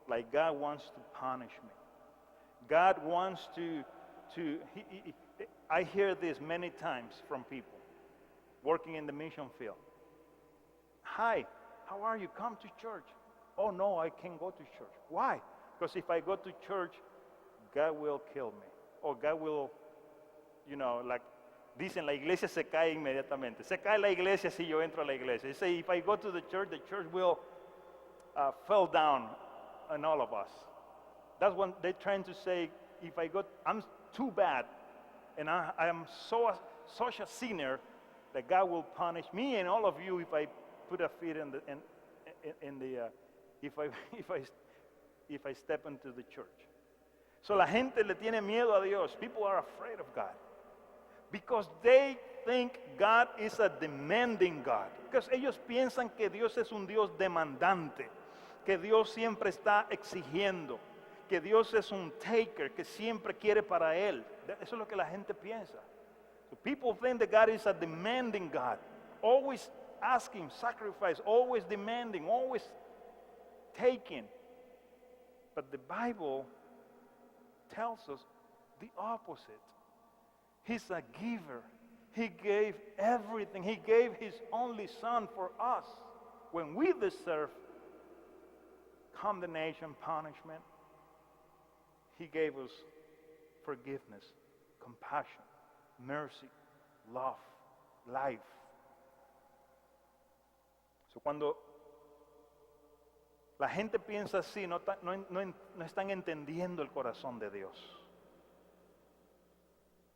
Like God wants to punish me. God wants I hear this many times from people working in the mission field. Hi, how are you? Come to church. Oh no, I can't go to church. Why? Because if I go to church, God will kill me. Or God will, like, dicen, la iglesia se cae inmediatamente. Se cae la iglesia si yo entro a la iglesia. They say, if I go to the church will fall down on all of us. That's what they're trying to say. If I go, I'm too bad, and I am such a sinner that God will punish me and all of you if I put a feet if I step into the church. So la gente le tiene miedo a Dios. People are afraid of God. Because they think God is a demanding God. Because ellos piensan que Dios es un Dios demandante, que Dios siempre está exigiendo, que Dios es un taker, que siempre quiere para Él. Eso es lo que la gente piensa. So people think that God is a demanding God, always asking, sacrifice, always demanding, always taking. But the Bible tells us the opposite. He's a giver. He gave everything. He gave His only Son for us. when we deserve condemnation, punishment, he gave us forgiveness, compassion, mercy, love, life. So, cuando la gente piensa así, no están entendiendo el corazón de Dios.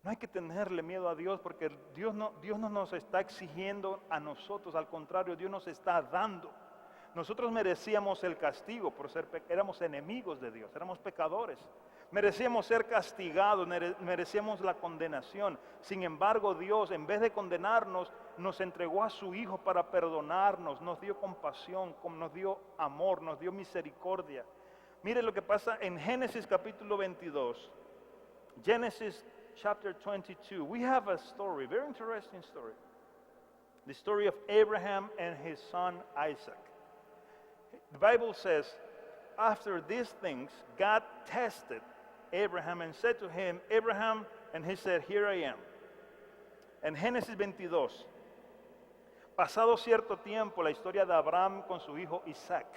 No hay que tenerle miedo a Dios porque Dios no nos está exigiendo a nosotros, al contrario, Dios nos está dando. Nosotros merecíamos el castigo por éramos enemigos de Dios, éramos pecadores. Merecíamos ser castigados, merecíamos la condenación. Sin embargo, Dios, en vez de condenarnos, nos entregó a su Hijo para perdonarnos, nos dio compasión, nos dio amor, nos dio misericordia. Mire lo que pasa en Génesis capítulo 22. Genesis chapter 22. We have a story, very interesting story. The story of Abraham and his son Isaac. The Bible says, after these things, God tested Abraham and said to him, Abraham, and he said, here I am. En Génesis 22, pasado cierto tiempo, la historia de Abraham con su hijo Isaac.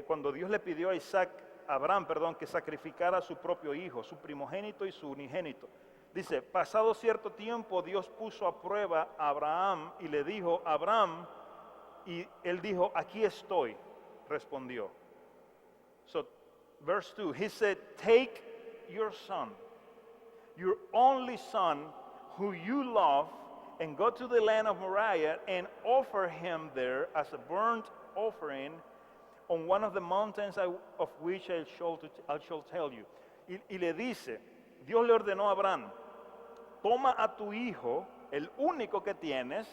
Cuando Dios le pidió a Abraham, que sacrificara a su propio hijo, su primogénito y su unigénito. Dice, pasado cierto tiempo, Dios puso a prueba a Abraham y le dijo, Abraham, y él dijo, aquí estoy, respondió. So, verse 2, he said, take your son, your only son, who you love, and go to the land of Moriah and offer him there as a burnt offering on one of the mountains of which I shall tell you. Y le dice, Dios le ordenó a Abraham, toma a tu hijo, el único que tienes,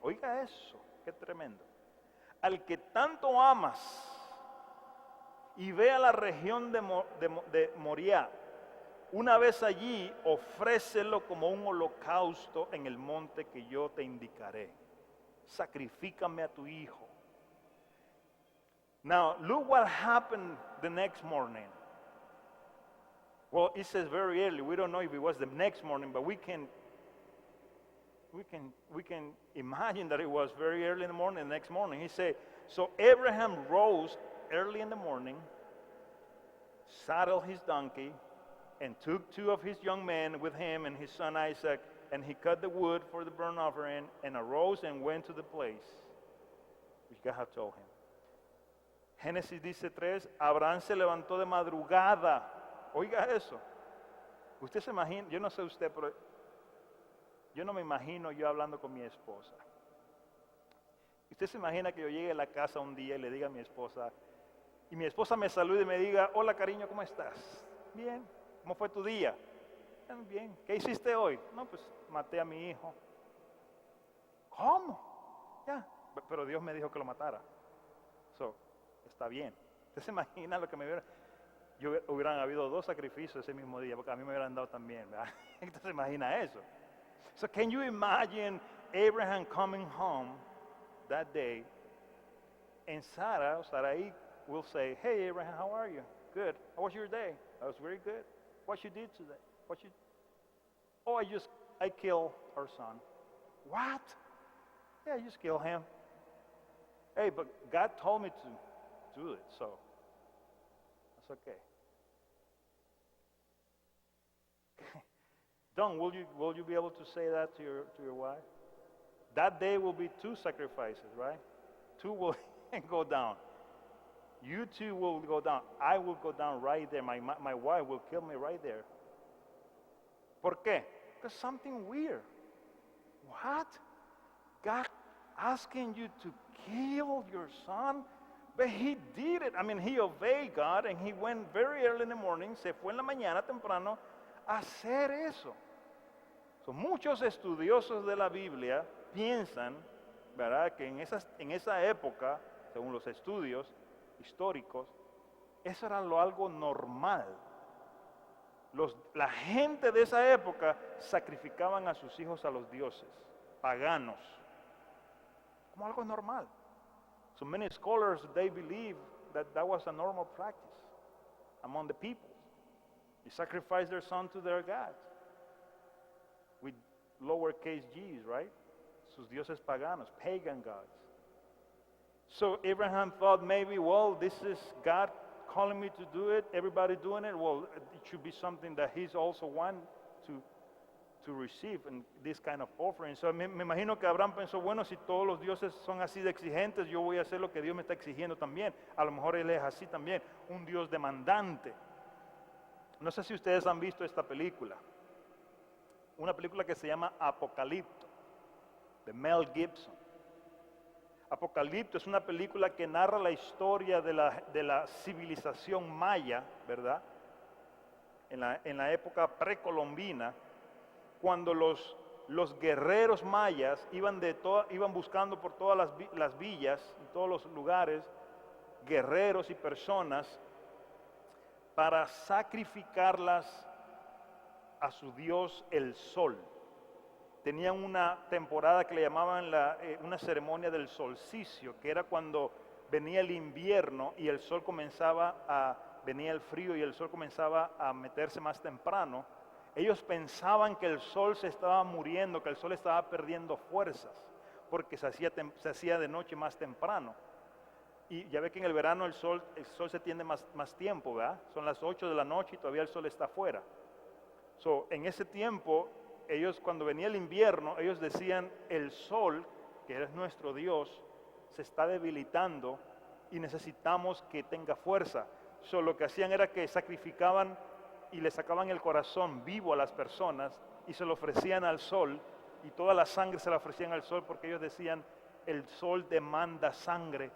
oiga eso, qué tremendo, al que tanto amas, y ve a la región de Moriah. Una vez allí, ofrécelo como un holocausto en el monte que yo te indicaré. Sacrifícame a tu hijo. Now, look what happened the next morning. Well, it says very early. We don't know if it was the next morning, but we can imagine that it was very early in the morning, the next morning. He said, so Abraham rose early in the morning, saddled his donkey, and took two of his young men with him and his son Isaac, and he cut the wood for the burnt offering, and arose and went to the place which God had told him. Génesis dice 3, Abraham se levantó de madrugada. Oiga eso. Usted se imagina, yo no sé usted, pero yo no me imagino yo hablando con mi esposa. Usted se imagina que yo llegue a la casa un día y le diga a mi esposa, y mi esposa me salude y me diga, hola cariño, ¿cómo estás? Bien. ¿Cómo fue tu día? Bien. ¿Qué hiciste hoy? No, pues maté a mi hijo. ¿Cómo? Ya. Pero Dios me dijo que lo matara. So, está bien. ¿Usted se imagina lo que me hubiera... hubieran habido 2 sacrificios ese mismo día, porque a mí me hubieran dado también, ¿verdad? ¿Usted se imagina eso? So can you imagine Abraham coming home that day, and Sarai will say, hey Abraham, how are you? Good. How was your day? I was very good. What you did today? Oh, I killed our son. What? Yeah, I just killed him. Hey, but God told me to do it, so that's okay. Don, will you be able to say that to your wife? That day will be 2 sacrifices, right? 2 will go down. You 2 will go down. I will go down right there. My wife will kill me right there. ¿Por qué? Because something weird. What? God asking you to kill your son? But he did it. I mean, he obeyed God and he went very early in the morning, se fue en la mañana temprano a hacer eso. So, muchos estudiosos de la Biblia piensan, ¿verdad?, que en esa época, según los estudios históricos, eso era algo normal. La gente de esa época sacrificaban a sus hijos a los dioses paganos como algo normal. So many scholars, they believe that was a normal practice among the people. They sacrificed their son to their gods with lowercase g's, right? Sus dioses paganos, pagan gods. So Abraham thought maybe, well, this is God calling me to do it, everybody doing it, well, it should be something that he's also one to receive in this kind of offering. So me imagino que Abraham pensó, bueno, si todos los dioses son así de exigentes, yo voy a hacer lo que Dios me está exigiendo también. A lo mejor él es así también, un Dios demandante. No sé si ustedes han visto esta película, una película que se llama Apocalipto, de Mel Gibson. Apocalipto es una película que narra la historia de la civilización maya, ¿verdad? En la época precolombina, cuando los guerreros mayas iban buscando por todas las villas, en todos los lugares, guerreros y personas para sacrificarlas a su dios el sol. Tenían una temporada que le llamaban una ceremonia del solsticio, que era cuando venía el invierno y venía el frío y el sol comenzaba a meterse más temprano. Ellos pensaban que el sol se estaba muriendo, que el sol estaba perdiendo fuerzas, porque se hacía de noche más temprano. Y ya ve que en el verano el sol se tiende más tiempo, ¿verdad? Son las 8 de la noche y todavía el sol está afuera. So, en ese tiempo, ellos cuando venía el invierno, ellos decían, el sol, que es nuestro Dios, se está debilitando y necesitamos que tenga fuerza. So, lo que hacían era que sacrificaban y le sacaban el corazón vivo a las personas y se lo ofrecían al sol, y toda la sangre se la ofrecían al sol porque ellos decían, el sol demanda sangre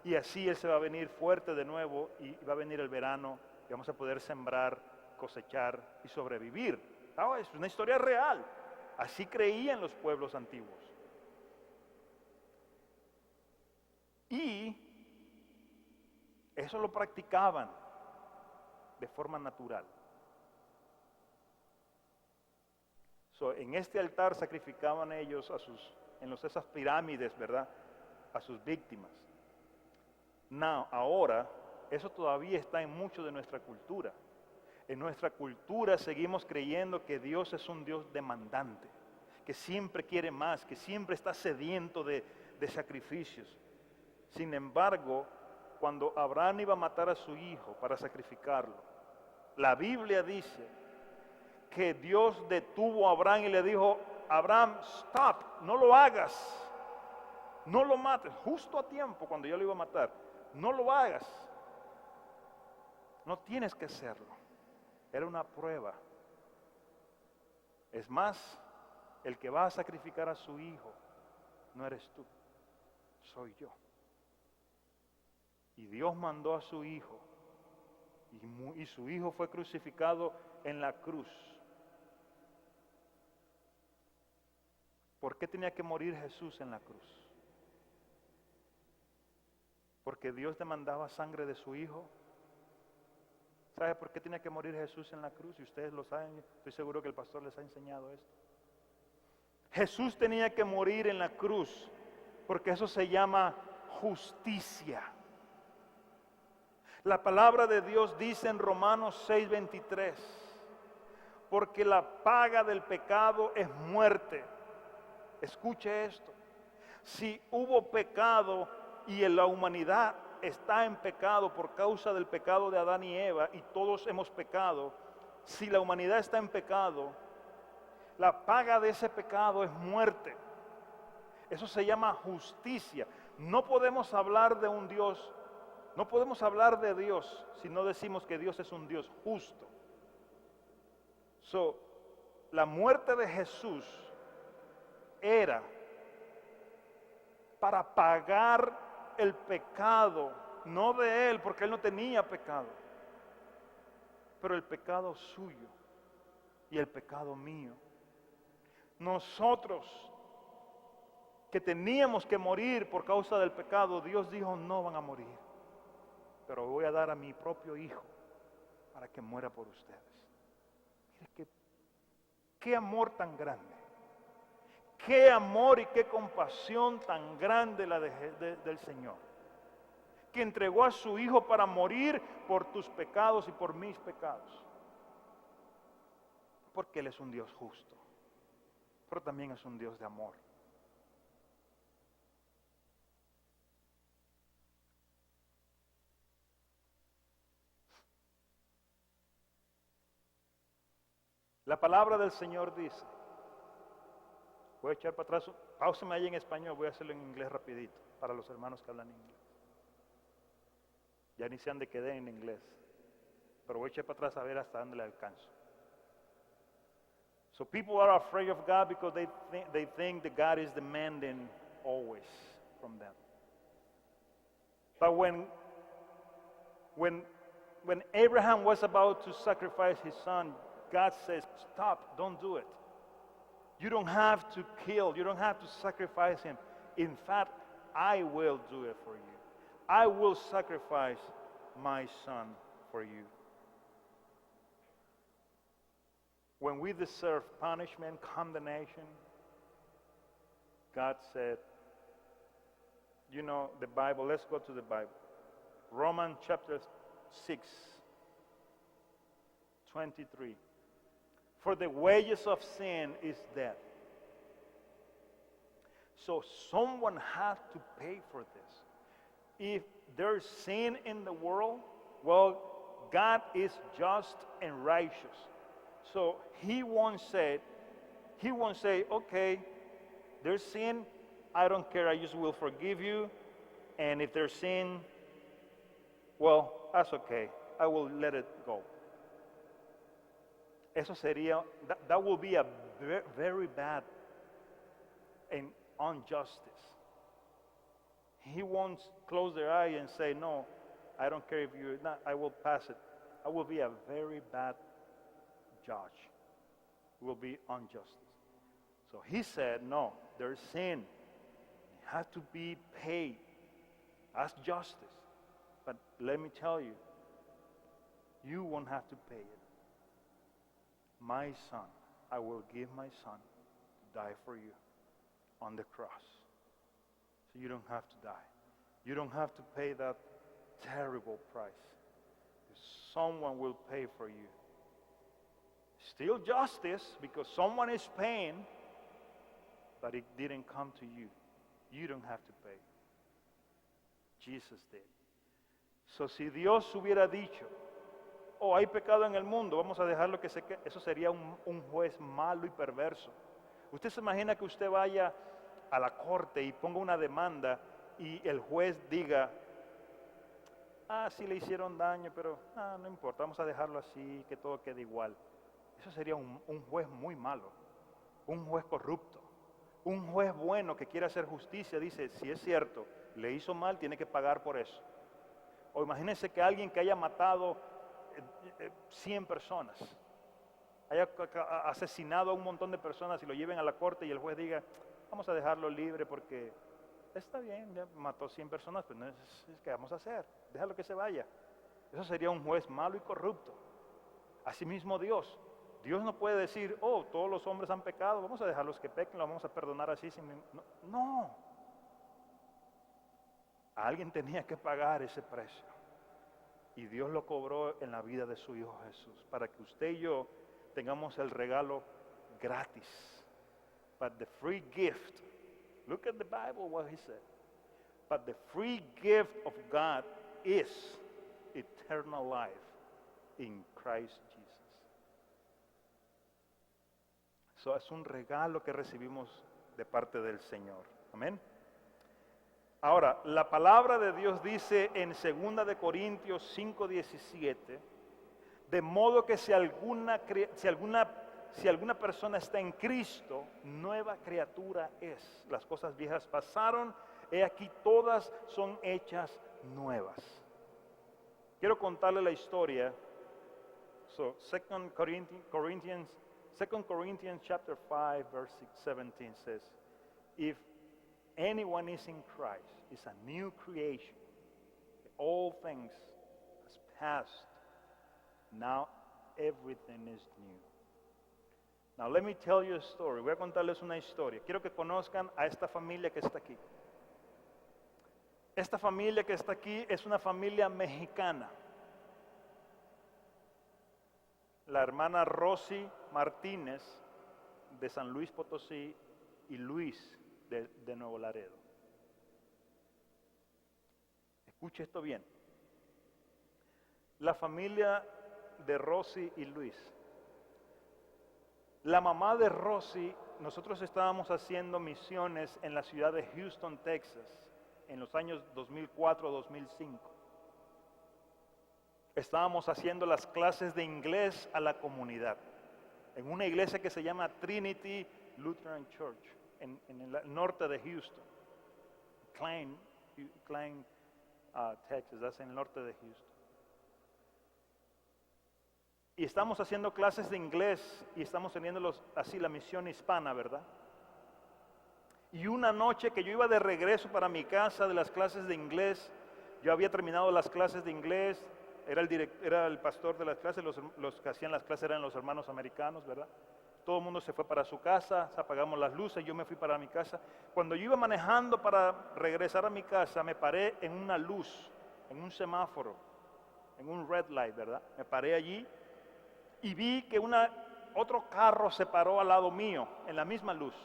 y así él se va a venir fuerte de nuevo y va a venir el verano y vamos a poder sembrar, cosechar y sobrevivir. Es una historia real. Así creían los pueblos antiguos. Y eso lo practicaban de forma natural. En este altar sacrificaban ellos esas pirámides, ¿verdad? A sus víctimas. Ahora, eso todavía está en mucho de nuestra cultura. En nuestra cultura seguimos creyendo que Dios es un Dios demandante, que siempre quiere más, que siempre está sediento de sacrificios. Sin embargo, cuando Abraham iba a matar a su hijo para sacrificarlo, la Biblia dice que Dios detuvo a Abraham y le dijo, Abraham, stop, no lo hagas, no lo mates, justo a tiempo cuando yo lo iba a matar, no lo hagas, no tienes que hacerlo, era una prueba. Es más, el que va a sacrificar a su hijo no eres tú, soy yo. Y Dios mandó a su hijo y su hijo fue crucificado en la cruz. ¿Por qué tenía que morir Jesús en la cruz? Porque Dios demandaba sangre de su hijo. ¿Sabe por qué tenía que morir Jesús en la cruz? Y ustedes lo saben, estoy seguro que el pastor les ha enseñado esto. Jesús tenía que morir en la cruz porque eso se llama justicia. La palabra de Dios dice en Romanos 6:23, porque la paga del pecado es muerte. Escuche esto, si hubo pecado y en la humanidad está en pecado por causa del pecado de Adán y Eva y todos hemos pecado, si la humanidad está en pecado, la paga de ese pecado es muerte. Eso se llama justicia. No podemos hablar de un Dios, no podemos hablar de Dios si no decimos que Dios es un Dios justo. La muerte de Jesús era para pagar el pecado, no de él, porque él no tenía pecado, pero el pecado suyo y el pecado mío. Nosotros que teníamos que morir por causa del pecado, Dios dijo, no van a morir, pero voy a dar a mi propio hijo para que muera por ustedes. Mire qué amor tan grande. Qué amor y qué compasión tan grande la del Señor, que entregó a su Hijo para morir por tus pecados y por mis pecados. Porque Él es un Dios justo, pero también es un Dios de amor. La palabra del Señor dice, voy a echar para atrás, páuseme ahí en español, voy a hacerlo en inglés rapidito, para los hermanos que hablan inglés. Ya ni se han de quedar en inglés, pero voy a echar para atrás a ver hasta dónde le alcanzo. So people are afraid of God because they think that God is demanding always from them. But when Abraham was about to sacrifice his son, God says, stop, don't do it. You don't have to kill, you don't have to sacrifice him. In fact, I will do it for you. I will sacrifice my son for you. When we deserve punishment, condemnation, God said, you know, the Bible, let's go to the Bible. Romans chapter 6, 23. For the wages of sin is death. So someone had to pay for this. If there's sin in the world, well, God is just and righteous. So he won't say, okay, there's sin, I don't care, I just will forgive you. And if there's sin, well, that's okay, I will let it go. Eso sería, that will be a very bad and injustice. He won't close their eye and say, no, I don't care if you're not, I will pass it. I will be a very bad judge. It will be injustice. So he said, no, there's sin. It has to be paid. That's justice. But let me tell you, you won't have to pay it. My son, I will give my son to die for you on the cross. So you don't have to die. You don't have to pay that terrible price. Someone will pay for you. Still justice because someone is paying, but it didn't come to you. You don't have to pay. Jesus did. So si Dios hubiera dicho, oh, hay pecado en el mundo, vamos a dejarlo que se quede, eso sería un juez malo y perverso. Usted se imagina que usted vaya a la corte y ponga una demanda y el juez diga, sí le hicieron daño, pero no importa, vamos a dejarlo así, que todo quede igual. Eso sería un juez muy malo, un juez corrupto. Un juez bueno que quiere hacer justicia dice, si es cierto, le hizo mal, tiene que pagar por eso. O imagínense que alguien que haya matado 100 personas, haya asesinado a un montón de personas y lo lleven a la corte y el juez diga, vamos a dejarlo libre porque está bien, ya mató 100 personas, pero no es ¿qué vamos a hacer? Déjalo que se vaya. Eso sería un juez malo y corrupto. Asimismo Dios no puede decir, oh, todos los hombres han pecado, vamos a dejarlos que pequen, los vamos a perdonar así. No. Alguien tenía que pagar ese precio. Y Dios lo cobró en la vida de su Hijo Jesús, para que usted y yo tengamos el regalo gratis. But the free gift, look at the Bible, what he said. But the free gift of God is eternal life in Christ Jesus. So, es un regalo que recibimos de parte del Señor. Amén. Ahora, la palabra de Dios dice en 2 de Corintios 5:17, de modo que si alguna persona está en Cristo, nueva criatura es. Las cosas viejas pasaron, he aquí todas son hechas nuevas. Quiero contarle la historia. So, 2 Corinthians chapter 5 verse 17 says, if anyone is in Christ, is a new creation. All things has passed. Now everything is new. Now let me tell you a story. Voy a contarles una historia. Quiero que conozcan a esta familia que está aquí. Esta familia que está aquí es una familia mexicana. La hermana Rosy Martínez de San Luis Potosí y Luis de Nuevo Laredo. Escuche esto bien. La familia de Rosy y Luis La mamá de Rosy, nosotros estábamos haciendo misiones en la ciudad de Houston, Texas, en los años 2004-2005. Estábamos haciendo las clases de inglés a la comunidad, en una iglesia que se llama Trinity Lutheran Church, en el norte de Houston, Klein, Texas, es en el norte de Houston. Y estamos haciendo clases de inglés y estamos teniendo así la misión hispana, ¿verdad? Y una noche que yo iba de regreso para mi casa de las clases de inglés, yo había terminado las clases de inglés, era el pastor de las clases, los que hacían las clases eran los hermanos americanos, ¿verdad? Todo el mundo se fue para su casa, apagamos las luces, yo me fui para mi casa. Cuando yo iba manejando para regresar a mi casa, me paré en una luz, en un semáforo, en un red light, ¿verdad? Me paré allí y vi que otro carro se paró al lado mío, en la misma luz.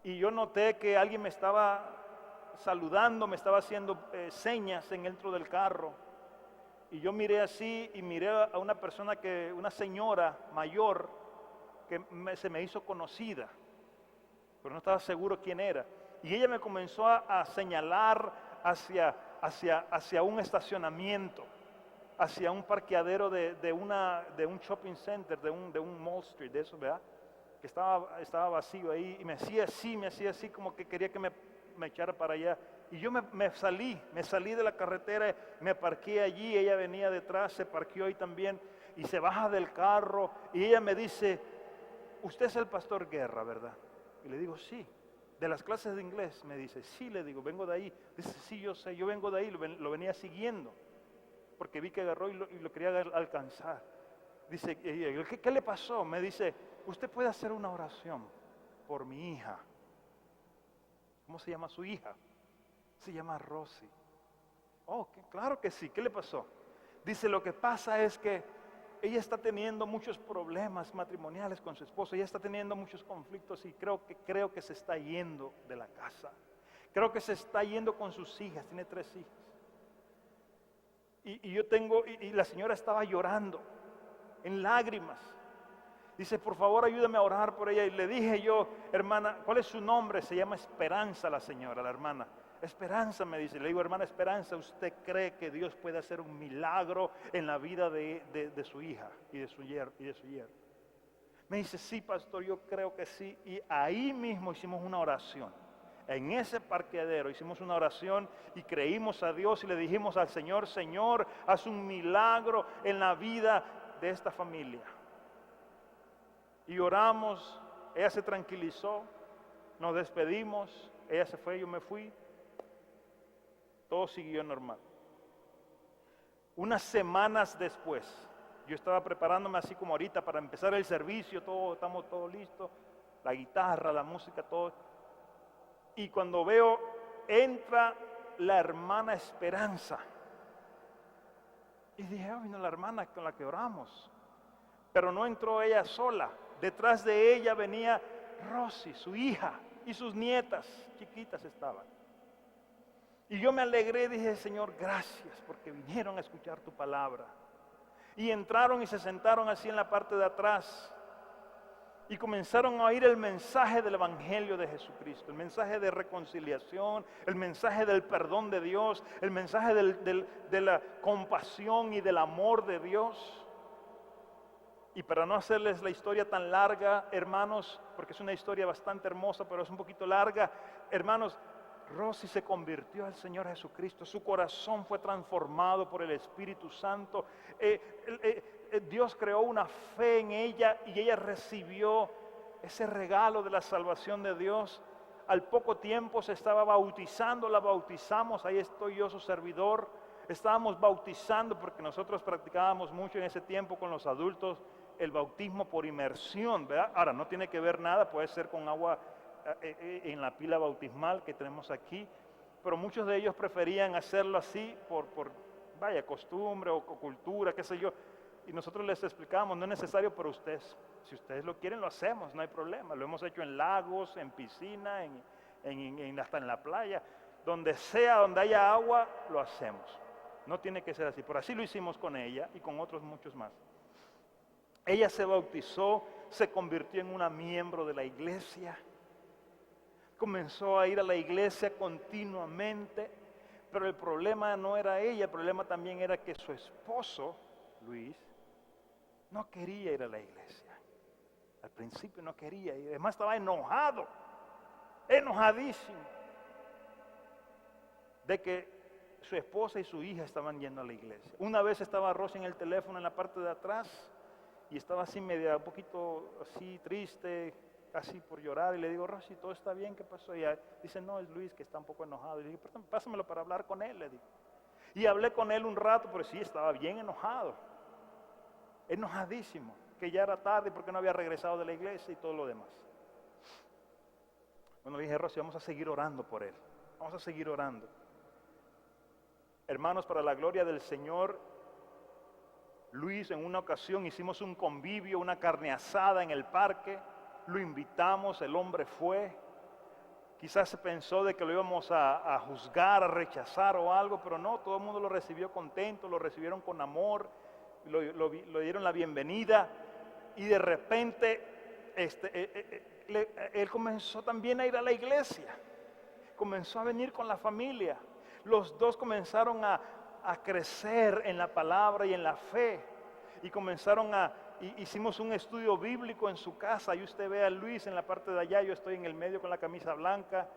Y yo noté que alguien me estaba saludando, me estaba haciendo señas dentro del carro. Y yo miré así y miré a una persona, una señora mayor, que se me hizo conocida, pero no estaba seguro quién era. Y ella me comenzó a señalar hacia un estacionamiento, hacia un parqueadero de un shopping center, de un Mall Street, de eso, ¿verdad? Que estaba vacío ahí, y me hacía así como que quería que me echara para allá. Y yo me salí de la carretera, me parqué allí, ella venía detrás, se parqueó ahí también, y se baja del carro, y ella me dice, usted es el pastor Guerra, ¿verdad? Y le digo, sí. De las clases de inglés, me dice, sí, le digo, vengo de ahí. Dice, sí, yo sé, yo vengo de ahí, lo venía siguiendo, porque vi que agarró y lo quería alcanzar. Dice, ¿qué le pasó? Me dice, usted puede hacer una oración por mi hija. ¿Cómo se llama su hija? Se llama Rosy. Oh, claro que sí, ¿qué le pasó? Dice, lo que pasa es que ella está teniendo muchos problemas matrimoniales con su esposo, ella está teniendo muchos conflictos y creo que se está yendo de la casa. Creo que se está yendo con sus hijas, tiene 3 hijas. Y la señora estaba llorando, en lágrimas. Dice, por favor, ayúdame a orar por ella. Y le dije yo, hermana, ¿cuál es su nombre? Se llama Esperanza la señora, la hermana. Esperanza, me dice. Le digo, hermana Esperanza, ¿usted cree que Dios puede hacer un milagro en la vida de su hija y de su yerno? Me dice, sí, pastor, yo creo que sí. Y ahí mismo hicimos una oración. En ese parqueadero hicimos una oración y creímos a Dios y le dijimos al Señor, Señor, haz un milagro en la vida de esta familia. Y oramos, ella se tranquilizó, nos despedimos, ella se fue, yo me fui, todo siguió normal. Unas semanas después, yo estaba preparándome así como ahorita para empezar el servicio, estamos todos listos, la guitarra, la música, todo. Y cuando veo, entra la hermana Esperanza. Y dije, vino la hermana con la que oramos. Pero no entró ella sola. Detrás de ella venía Rosy, su hija, y sus nietas, chiquitas estaban. Y yo me alegré, dije, Señor, gracias, porque vinieron a escuchar tu palabra. Y entraron y se sentaron así en la parte de atrás. Y comenzaron a oír el mensaje del Evangelio de Jesucristo, el mensaje de reconciliación, el mensaje del perdón de Dios, el mensaje de la compasión y del amor de Dios. Y para no hacerles la historia tan larga, hermanos, porque es una historia bastante hermosa, pero es un poquito larga, hermanos, Rosy se convirtió al Señor Jesucristo, su corazón fue transformado por el Espíritu Santo. Dios creó una fe en ella y ella recibió ese regalo de la salvación de Dios. Al poco tiempo se estaba bautizando, la bautizamos, ahí estoy yo, su servidor. Estábamos bautizando porque nosotros practicábamos mucho en ese tiempo con los adultos el bautismo por inmersión, ¿verdad? Ahora, no tiene que ver nada, puede ser con agua en la pila bautismal que tenemos aquí, pero muchos de ellos preferían hacerlo así por costumbre o cultura, qué sé yo. Y nosotros les explicábamos, no es necesario para ustedes. Si ustedes lo quieren, lo hacemos, no hay problema. Lo hemos hecho en lagos, en piscina, hasta en la playa. Donde sea, donde haya agua, lo hacemos. No tiene que ser así. Por así lo hicimos con ella y con otros muchos más. Ella se bautizó, se convirtió en una miembro de la iglesia. Comenzó a ir a la iglesia continuamente, pero el problema no era ella, el problema también era que su esposo, Luis, no quería ir a la iglesia. Al principio no quería ir, además estaba enojado, enojadísimo, de que su esposa y su hija estaban yendo a la iglesia. Una vez estaba Rosy en el teléfono en la parte de atrás y estaba así media, un poquito así triste, casi por llorar, y le digo, Rosy, ¿todo está bien? ¿Qué pasó? Y ella dice, no, es Luis que está un poco enojado. Y le dije, perdón, pásamelo para hablar con él, le digo. Y hablé con él un rato, pero sí, estaba bien enojado, enojadísimo, que ya era tarde porque no había regresado de la iglesia y todo lo demás. Bueno, le dije, Rosy, vamos a seguir orando por él, vamos a seguir orando. Hermanos, para la gloria del Señor, Luis, en una ocasión hicimos un convivio, una carne asada en el parque, lo invitamos, el hombre fue. Quizás se pensó de que lo íbamos a juzgar, a rechazar o algo, pero no, todo el mundo lo recibió contento, lo recibieron con amor, lo dieron la bienvenida, y de repente él comenzó también a ir a la iglesia, comenzó a venir con la familia. Los dos comenzaron a crecer en la palabra y en la fe, y comenzaron hicimos un estudio bíblico en su casa, y usted ve a Luis en la parte de allá, yo estoy en el medio con la camisa blanca,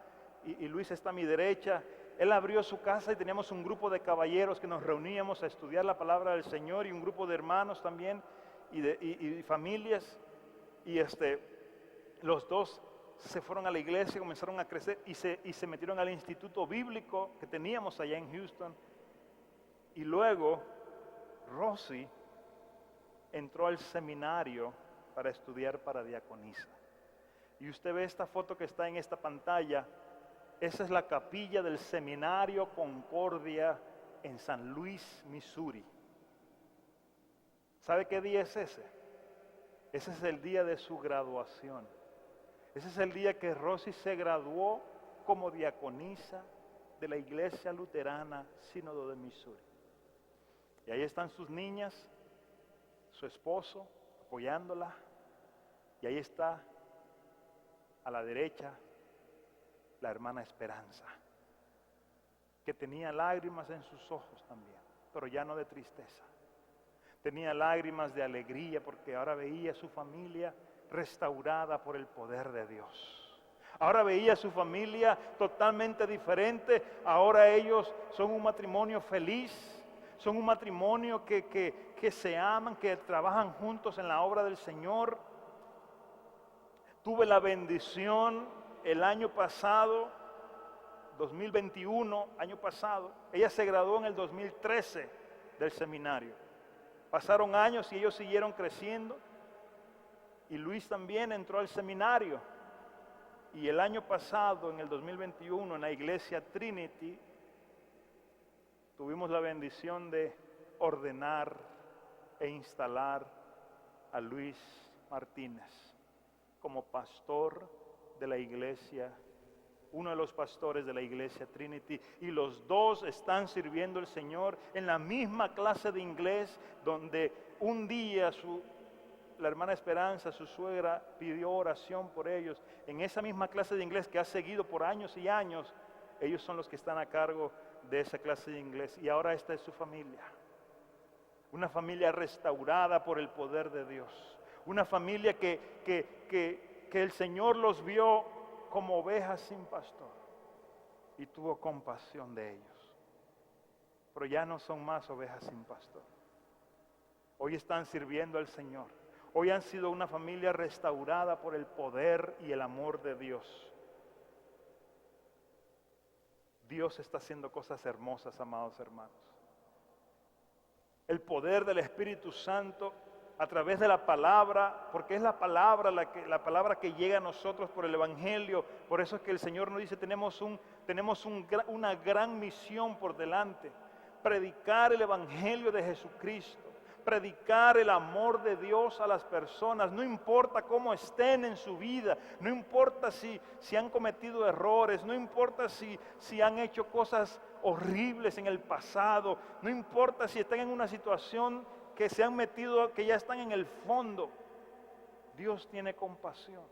y Luis está a mi derecha. Él abrió su casa y teníamos un grupo de caballeros que nos reuníamos a estudiar la palabra del Señor, y un grupo de hermanos también, y familias, y los dos se fueron a la iglesia, comenzaron a crecer, y se metieron al instituto bíblico que teníamos allá en Houston. Y luego Rosy entró al seminario para estudiar para diaconisa. Y usted ve esta foto que está en esta pantalla, esa es la capilla del Seminario Concordia en San Luis, Missouri. ¿Sabe qué día es ese? Ese es el día de su graduación. Ese es el día que Rosy se graduó como diaconisa de la Iglesia Luterana Sínodo de Missouri. Y ahí están sus niñas, su esposo apoyándola, y ahí está a la derecha la hermana Esperanza, que tenía lágrimas en sus ojos también, pero ya no de tristeza. Tenía lágrimas de alegría porque ahora veía a su familia restaurada por el poder de Dios. Ahora veía a su familia totalmente diferente. Ahora ellos son un matrimonio feliz, son un matrimonio que se aman, que trabajan juntos en la obra del Señor. Tuve la bendición el año pasado, 2021, año pasado, ella se graduó en el 2013 del seminario. Pasaron años y ellos siguieron creciendo, y Luis también entró al seminario. Y el año pasado, en el 2021, en la iglesia Trinity, tuvimos la bendición de ordenar e instalar a Luis Martínez como pastor de la iglesia, uno de los pastores de la iglesia Trinity, y los dos están sirviendo al Señor en la misma clase de inglés donde un día la hermana Esperanza, su suegra, pidió oración por ellos. En esa misma clase de inglés que ha seguido por años y años, ellos son los que están a cargo de esa clase de inglés, y ahora esta es su familia, una familia restaurada por el poder de Dios, una familia que el Señor los vio como ovejas sin pastor y tuvo compasión de ellos. Pero ya no son más ovejas sin pastor. Hoy están sirviendo al Señor. Hoy han sido una familia restaurada por el poder y el amor de Dios. Dios está haciendo cosas hermosas, amados hermanos. El poder del Espíritu Santo a través de la palabra, porque es la palabra que llega a nosotros por el Evangelio. Por eso es que el Señor nos dice, tenemos una gran misión por delante: predicar el Evangelio de Jesucristo, predicar el amor de Dios a las personas, no importa cómo estén en su vida, no importa si han cometido errores, no importa si han hecho cosas horribles en el pasado, no importa si están en una situación que se han metido, que ya están en el fondo. Dios tiene compasión.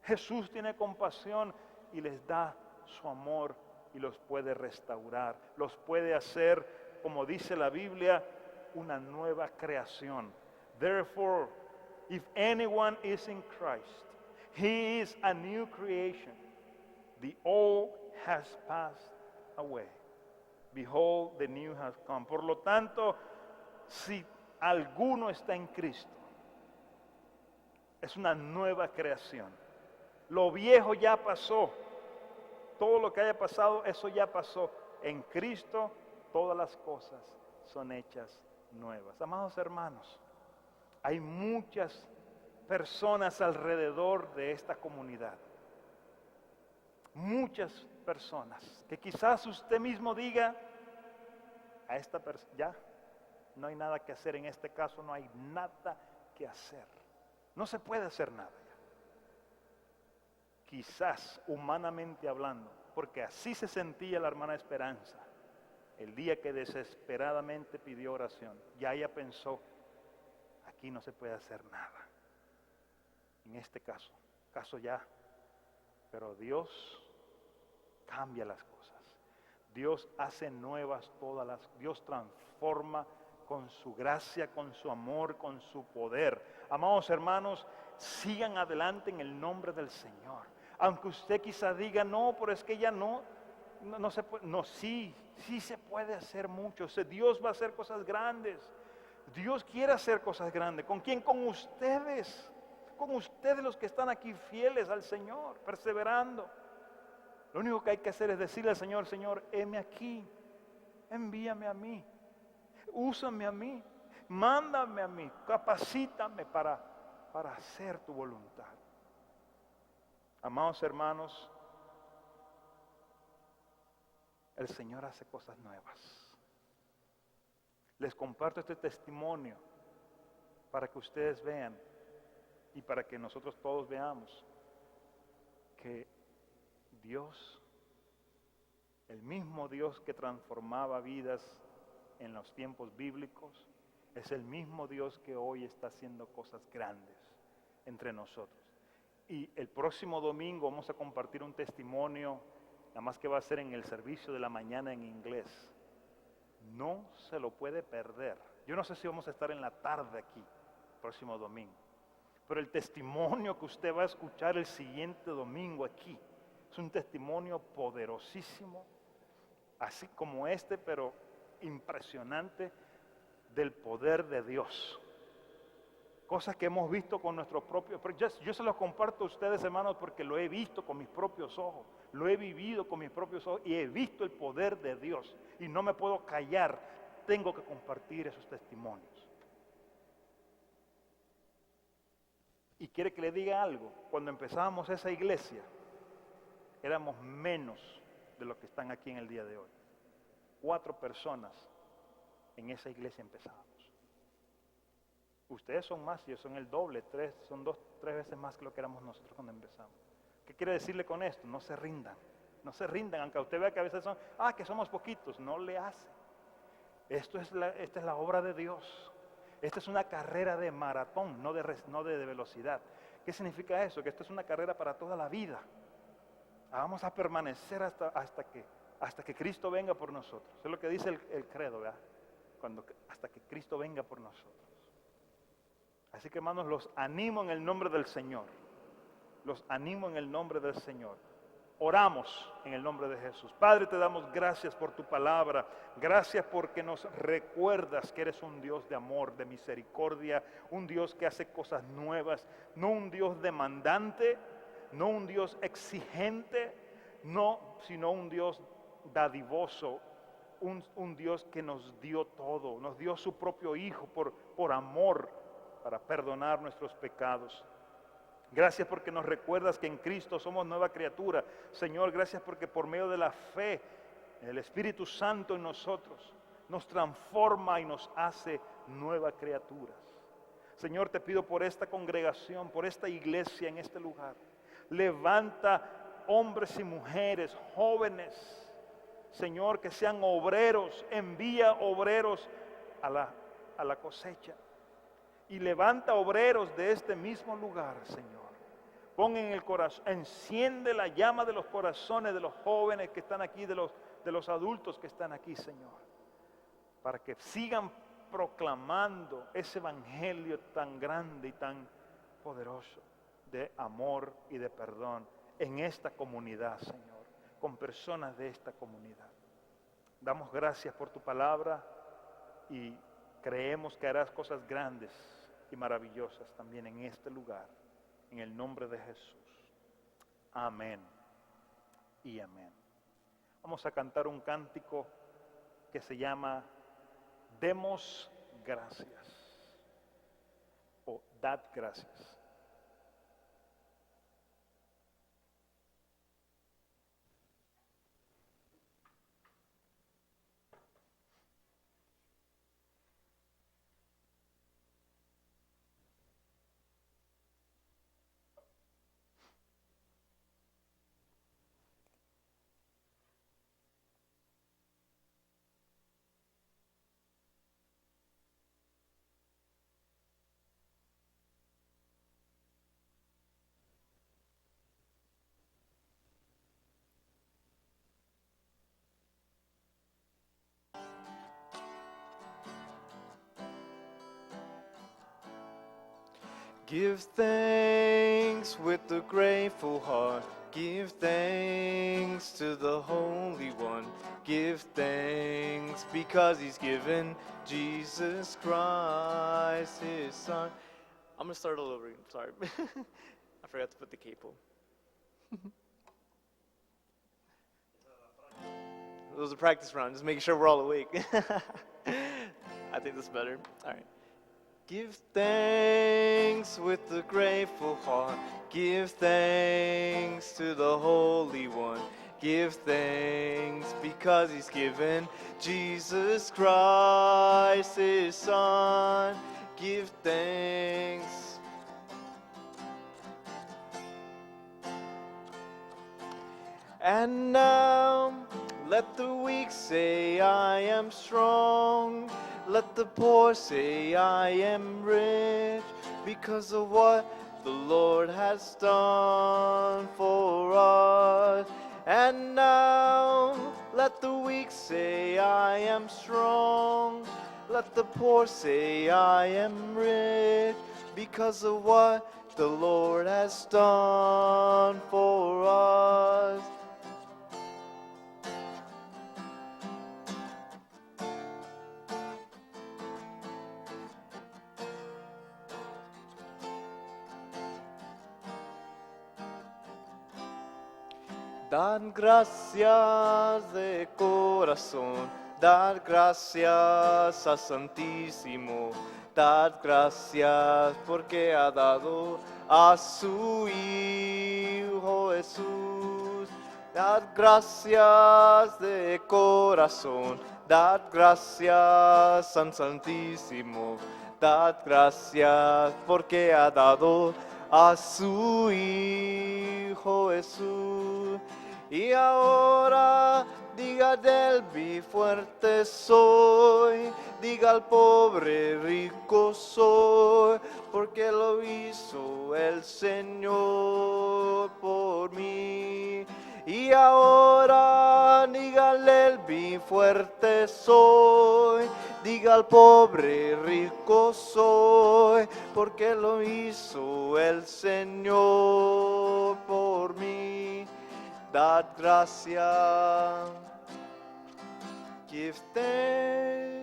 Jesús tiene compasión y les da su amor y los puede restaurar. Los puede hacer, como dice la Biblia, una nueva creación. Therefore, if anyone is in Christ, he is a new creation. The old has passed away. Behold, the new has come. Por lo tanto, si alguno está en Cristo, es una nueva creación. Lo viejo ya pasó. Todo lo que haya pasado, eso ya pasó. En Cristo, todas las cosas son hechas nuevas. Amados hermanos, hay muchas personas alrededor de esta comunidad. Muchas personas que quizás usted mismo diga a esta persona, ya, no hay nada que hacer en este caso, no hay nada que hacer. No se puede hacer nada ya. Quizás humanamente hablando, porque así se sentía la hermana Esperanza el día que desesperadamente pidió oración. Ya ella pensó, aquí no se puede hacer nada. En este caso ya. Pero Dios cambia las cosas. Dios hace nuevas Dios transforma con su gracia, con su amor, con su poder. Amados hermanos, sigan adelante en el nombre del Señor. Aunque usted quizá diga, no, pero es que ya no se puede. No, sí se puede hacer mucho. Dios va a hacer cosas grandes. Dios quiere hacer cosas grandes. ¿Con quién? Con ustedes. Con ustedes los que están aquí fieles al Señor, perseverando. Lo único que hay que hacer es decirle al Señor, Señor, heme aquí, envíame a mí, úsame a mí, mándame a mí, capacítame para hacer tu voluntad. Amados hermanos, el Señor hace cosas nuevas. Les comparto este testimonio para que ustedes vean y para que nosotros todos veamos que Dios, el mismo Dios que transformaba vidas en los tiempos bíblicos, es el mismo Dios que hoy está haciendo cosas grandes entre nosotros. Y el próximo domingo vamos a compartir un testimonio, nada más que va a ser en el servicio de la mañana en inglés. No se lo puede perder. Yo no sé si vamos a estar en la tarde aquí, el próximo domingo. Pero el testimonio que usted va a escuchar el siguiente domingo aquí es un testimonio poderosísimo, así como este, pero impresionante, del poder de Dios. Cosas que hemos visto con nuestros propios, pero yo se los comparto a ustedes, hermanos, porque lo he visto con mis propios ojos, lo he vivido con mis propios ojos y he visto el poder de Dios. Y no me puedo callar, tengo que compartir esos testimonios. Y quiere que le diga algo, cuando empezábamos esa iglesia, éramos menos de lo que están aquí en el día de hoy. 4 personas en esa iglesia empezábamos. Ustedes son más, ellos son el doble, 3 veces más que lo que éramos nosotros cuando empezamos. ¿Qué quiere decirle con esto? No se rindan, aunque usted vea que a veces son, que somos poquitos, no le hace. Esta es la obra de Dios. Esta es una carrera de maratón, no de velocidad. ¿Qué significa eso? Que esta es una carrera para toda la vida. Vamos a permanecer hasta que Cristo venga por nosotros. Eso es lo que dice el credo, ¿verdad? Hasta que Cristo venga por nosotros. Así que, hermanos, los animo en el nombre del Señor. Los animo en el nombre del Señor. Oramos en el nombre de Jesús. Padre, te damos gracias por tu palabra. Gracias porque nos recuerdas que eres un Dios de amor, de misericordia, un Dios que hace cosas nuevas, no un Dios demandante, no un Dios exigente, sino un Dios dadivoso, un Dios que nos dio todo, nos dio su propio Hijo por amor, para perdonar nuestros pecados. Gracias porque nos recuerdas que en Cristo somos nueva criatura. Señor, gracias porque por medio de la fe, el Espíritu Santo en nosotros nos transforma y nos hace nuevas criaturas. Señor, te pido por esta congregación, por esta iglesia en este lugar. Levanta hombres y mujeres, jóvenes, Señor, que sean obreros. Envía obreros a la cosecha. y levanta obreros de este mismo lugar, Señor. Pon en el corazón, enciende la llama de los corazones de los jóvenes que están aquí, de los adultos que están aquí, Señor, para que sigan proclamando ese evangelio tan grande y tan poderoso de amor y de perdón en esta comunidad, Señor, con personas de esta comunidad. Damos gracias por tu palabra y creemos que harás cosas grandes y maravillosas también en este lugar, en el nombre de Jesús. Amén y amén. Vamos a cantar un cántico que se llama Demos gracias o Dad gracias. Give thanks with a grateful heart. Give thanks to the Holy One. Give thanks because He's given Jesus Christ, His Son. I'm going to start all over again. Sorry. I forgot to put the capo. It was a practice round, just making sure we're all awake. I think that's better. All right. Give thanks with a grateful heart. Give thanks to the Holy One. Give thanks because He's given Jesus Christ, His Son. Give thanks. And now let the weak say, I am strong. Let the poor say, I am rich, because of what the Lord has done for us. And now let the weak say, I am strong. Let the poor say, I am rich, because of what the Lord has done for us. Dar gracias de corazón, dar gracias al Santísimo, dar gracias porque ha dado a su Hijo Jesús. Dar gracias de corazón, dar gracias al Santísimo, dar gracias porque ha dado a su Hijo Jesús. Y ahora diga débil fuerte soy, diga al pobre rico soy, porque lo hizo el Señor por mí. Y ahora diga al débil fuerte soy, diga al pobre rico soy, porque lo hizo el Señor por mí. Dad gracias, give thanks.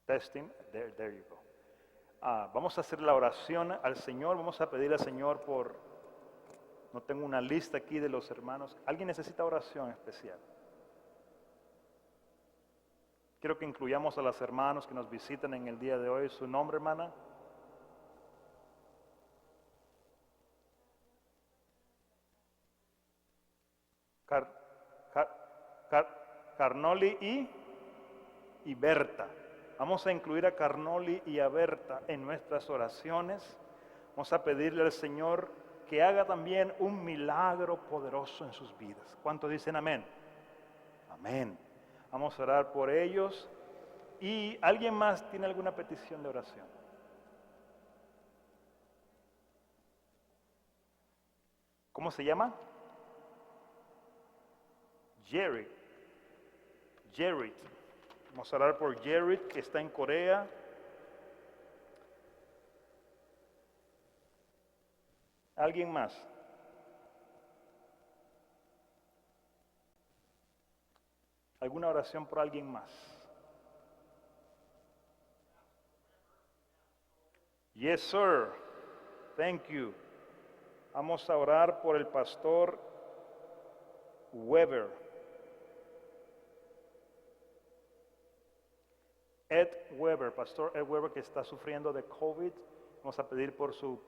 Testing, there you go. Vamos a hacer la oración al Señor, vamos a pedir al Señor no tengo una lista aquí de los hermanos. ¿Alguien necesita oración especial? Quiero que incluyamos a los hermanos que nos visitan en el día de hoy. ¿Su nombre, hermana? Carnoli y Berta. Vamos a incluir a Carnoli y a Berta en nuestras oraciones. Vamos a pedirle al Señor que haga también un milagro poderoso en sus vidas. ¿Cuántos dicen amén? Amén. Vamos a orar por ellos. ¿Y alguien más tiene alguna petición de oración? ¿Cómo se llama? Jerry. Vamos a orar por Jerry, que está en Corea. ¿Alguien más? ¿Alguna oración por alguien más? Yes, sir. Thank you. Vamos a orar por el pastor Weber. Ed Weber, pastor Ed Weber, que está sufriendo de COVID. Vamos a pedir por su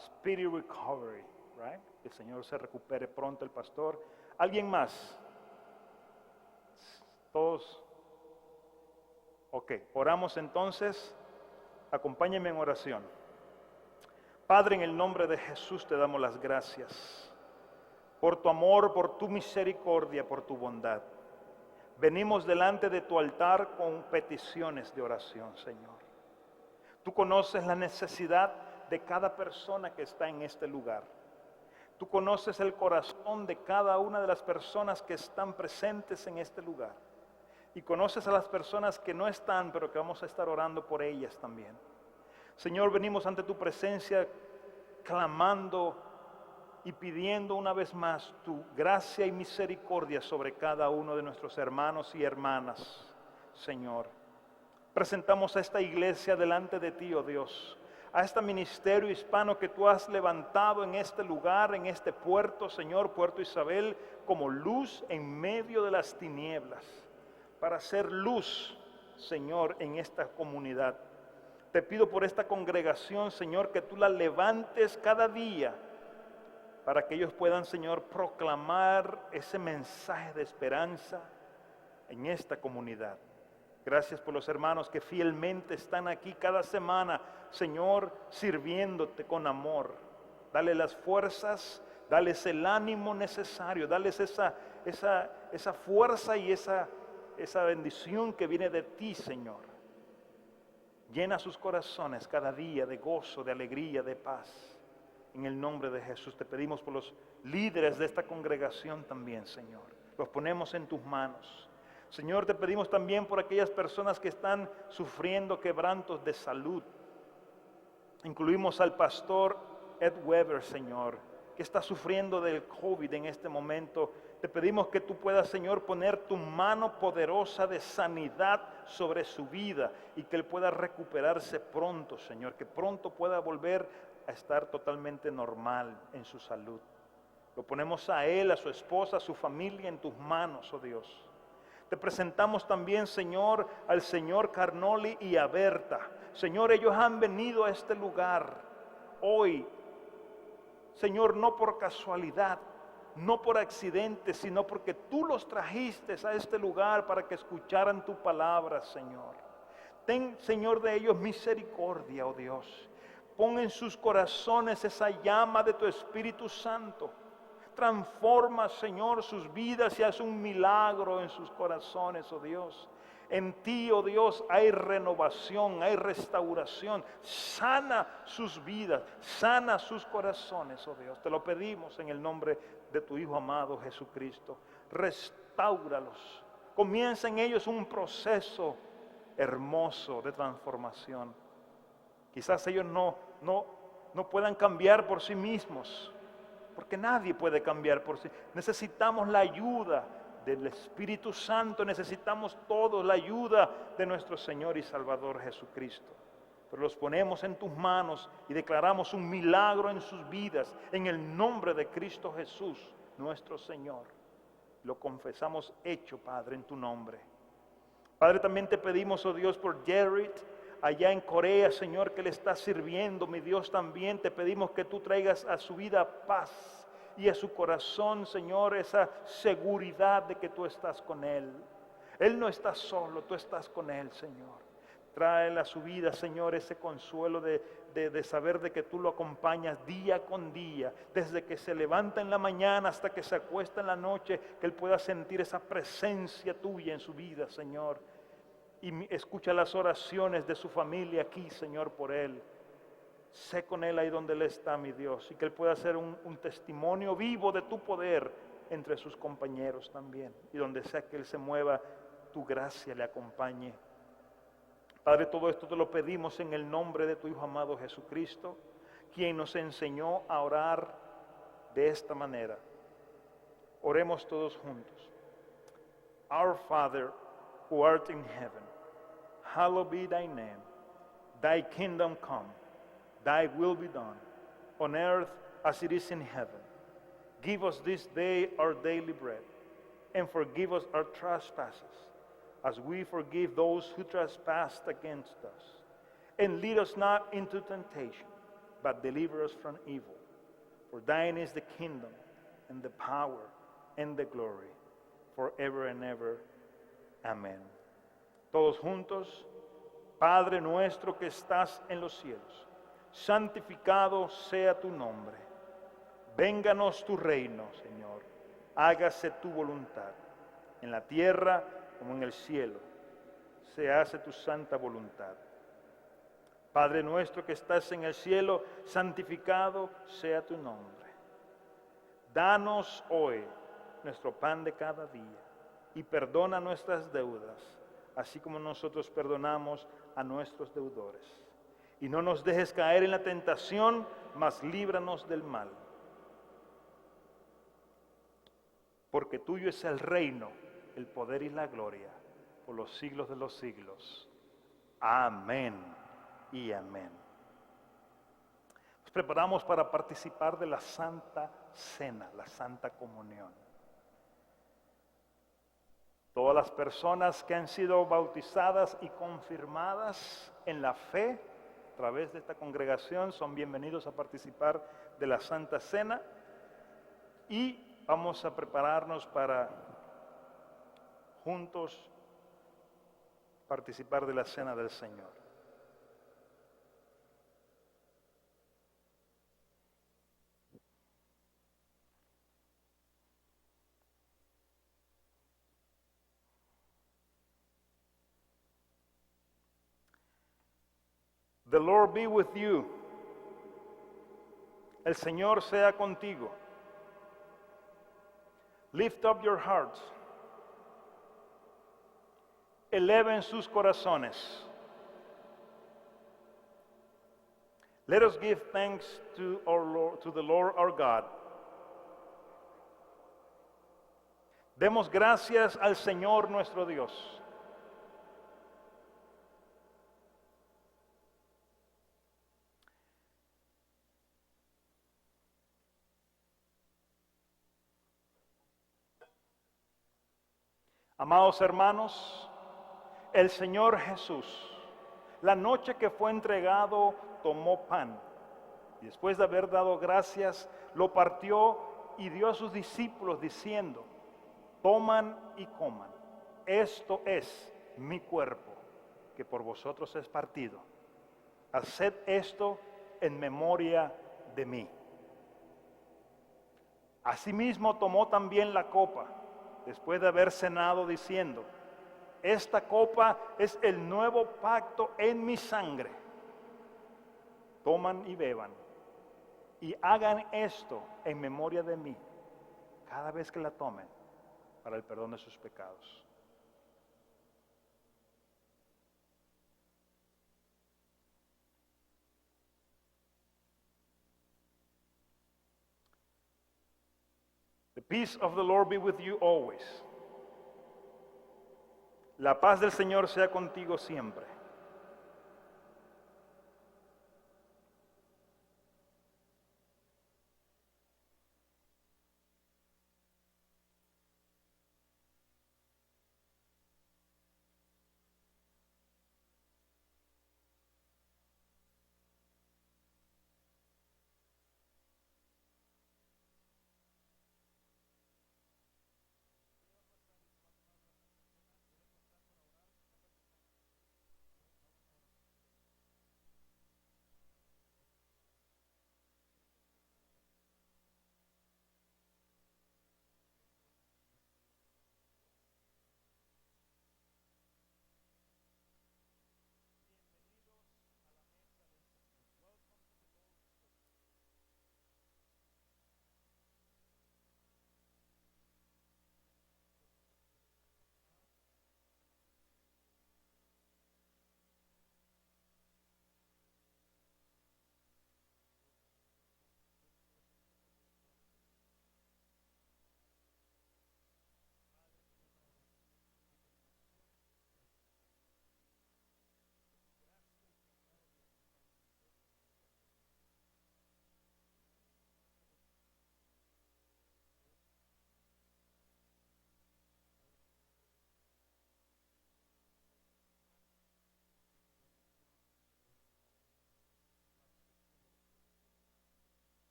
speedy recovery, right? Que el Señor se recupere pronto el pastor. ¿Alguien más? Todos. Ok, oramos entonces. Acompáñenme en oración. Padre, en el nombre de Jesús te damos las gracias por tu amor, por tu misericordia, por tu bondad. Venimos delante de tu altar con peticiones de oración, Señor. Tú conoces la necesidad de cada persona que está en este lugar. Tú conoces el corazón de cada una de las personas que están presentes en este lugar. Y conoces a las personas que no están, pero que vamos a estar orando por ellas también. Señor, venimos ante tu presencia clamando y pidiendo una vez más tu gracia y misericordia sobre cada uno de nuestros hermanos y hermanas, Señor. Presentamos a esta iglesia delante de ti, oh Dios, a este ministerio hispano que tú has levantado en este lugar, en este puerto, Señor, Puerto Isabel, como luz en medio de las tinieblas, para hacer luz, Señor, en esta comunidad. Te pido por esta congregación, Señor, que tú la levantes cada día, para que ellos puedan, Señor, proclamar ese mensaje de esperanza en esta comunidad. Gracias por los hermanos que fielmente están aquí cada semana, Señor, sirviéndote con amor. Dale las fuerzas, dales el ánimo necesario, dales esa fuerza y esa bendición que viene de ti, Señor. Llena sus corazones cada día de gozo, de alegría, de paz. En el nombre de Jesús te pedimos por los líderes de esta congregación también, Señor. Los ponemos en tus manos. Señor, te pedimos también por aquellas personas que están sufriendo quebrantos de salud. Incluimos al pastor Ed Weber, Señor, que está sufriendo del COVID en este momento. Te pedimos que tú puedas, Señor, poner tu mano poderosa de sanidad sobre su vida y que él pueda recuperarse pronto, Señor, que pronto pueda volver a estar totalmente normal en su salud. Lo ponemos a él, a su esposa, a su familia en tus manos, oh Dios. Te presentamos también, Señor, al señor Carnoli y a Berta. Señor, ellos han venido a este lugar hoy, Señor, no por casualidad, no por accidente, sino porque tú los trajiste a este lugar para que escucharan tu palabra, Señor. Ten, Señor, de ellos misericordia, oh Dios. Pon en sus corazones esa llama de tu Espíritu Santo. Transforma, Señor, sus vidas y haz un milagro en sus corazones, oh Dios. En ti, oh Dios, hay renovación, hay restauración. Sana sus vidas, sana sus corazones, oh Dios. Te lo pedimos en el nombre de tu Hijo amado Jesucristo. Restáuralos. Comienza en ellos un proceso hermoso de transformación. Quizás ellos no puedan cambiar por sí mismos, porque nadie puede cambiar por sí. Necesitamos la ayuda del Espíritu Santo, necesitamos todos la ayuda de nuestro Señor y Salvador Jesucristo. Pero los ponemos en tus manos y declaramos un milagro en sus vidas, en el nombre de Cristo Jesús, nuestro Señor. Lo confesamos hecho, Padre, en tu nombre. Padre, también te pedimos, oh Dios, por Jared, allá en Corea, Señor, que le está sirviendo, mi Dios, también te pedimos que tú traigas a su vida paz y a su corazón, Señor, esa seguridad de que tú estás con Él. Él no está solo, tú estás con Él, Señor. Trae a su vida, Señor, ese consuelo de saber de que tú lo acompañas día con día, desde que se levanta en la mañana hasta que se acuesta en la noche, que Él pueda sentir esa presencia tuya en su vida, Señor. Y escucha las oraciones de su familia aquí, Señor, por Él. Sé con Él ahí donde Él está, mi Dios, y que Él pueda ser un testimonio vivo de tu poder entre sus compañeros también. Y donde sea que Él se mueva, tu gracia le acompañe. Padre, todo esto te lo pedimos en el nombre de tu Hijo amado Jesucristo, quien nos enseñó a orar de esta manera. Oremos todos juntos. Our Father, who art in heaven, hallowed be thy name. Thy kingdom come, thy will be done, on earth as it is in heaven. Give us this day our daily bread, and forgive us our trespasses, as we forgive those who trespass against us. And lead us not into temptation, but deliver us from evil. For thine is the kingdom, and the power, and the glory, forever and ever. Amén. Todos juntos. Padre nuestro que estás en los cielos, santificado sea tu nombre. Vénganos tu reino, Señor. Hágase tu voluntad, en la tierra como en el cielo. Se hace tu santa voluntad. Padre nuestro que estás en el cielo, santificado sea tu nombre. Danos hoy nuestro pan de cada día y perdona nuestras deudas, así como nosotros perdonamos a nuestros deudores. Y no nos dejes caer en la tentación, mas líbranos del mal. Porque tuyo es el reino, el poder y la gloria, por los siglos de los siglos. Amén y amén. Nos preparamos para participar de la Santa Cena, la Santa Comunión. Todas las personas que han sido bautizadas y confirmadas en la fe a través de esta congregación son bienvenidos a participar de la Santa Cena y vamos a prepararnos para juntos participar de la Cena del Señor. The Lord be with you. El Señor sea contigo. Lift up your hearts. Eleven sus corazones. Let us give thanks to the Lord our God. Demos gracias al Señor nuestro Dios. Amados hermanos, el Señor Jesús, la noche que fue entregado, tomó pan y después de haber dado gracias, lo partió y dio a sus discípulos diciendo: toman y coman, esto es mi cuerpo, que por vosotros es partido. Haced esto en memoria de mí. Asimismo tomó también la copa, después de haber cenado, diciendo: esta copa es el nuevo pacto en mi sangre. Toman y beban, y hagan esto en memoria de mí, cada vez que la tomen, para el perdón de sus pecados. The peace of the Lord be with you always. La paz del Señor sea contigo siempre.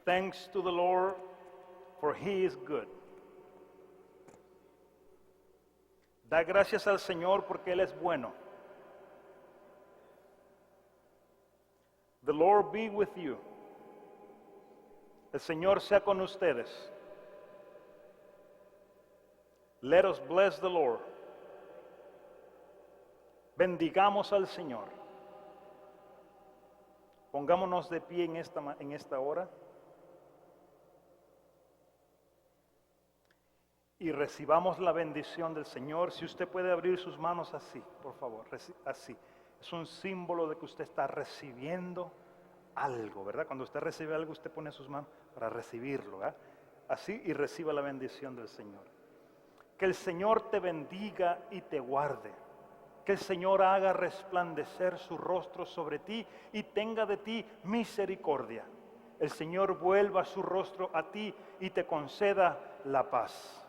thanks to the Lord, for he is good. Da gracias al Señor porque Él es bueno. The Lord be with you. El Señor sea con ustedes. Let us bless the Lord. Bendigamos al Señor. Pongámonos de pie en esta hora y recibamos la bendición del Señor. Si usted puede abrir sus manos así, por favor, así. Es un símbolo de que usted está recibiendo algo, ¿verdad? Cuando usted recibe algo, usted pone sus manos para recibirlo, ¿verdad? Así, y reciba la bendición del Señor. Que el Señor te bendiga y te guarde. Que el Señor haga resplandecer su rostro sobre ti y tenga de ti misericordia. El Señor vuelva su rostro a ti y te conceda la paz.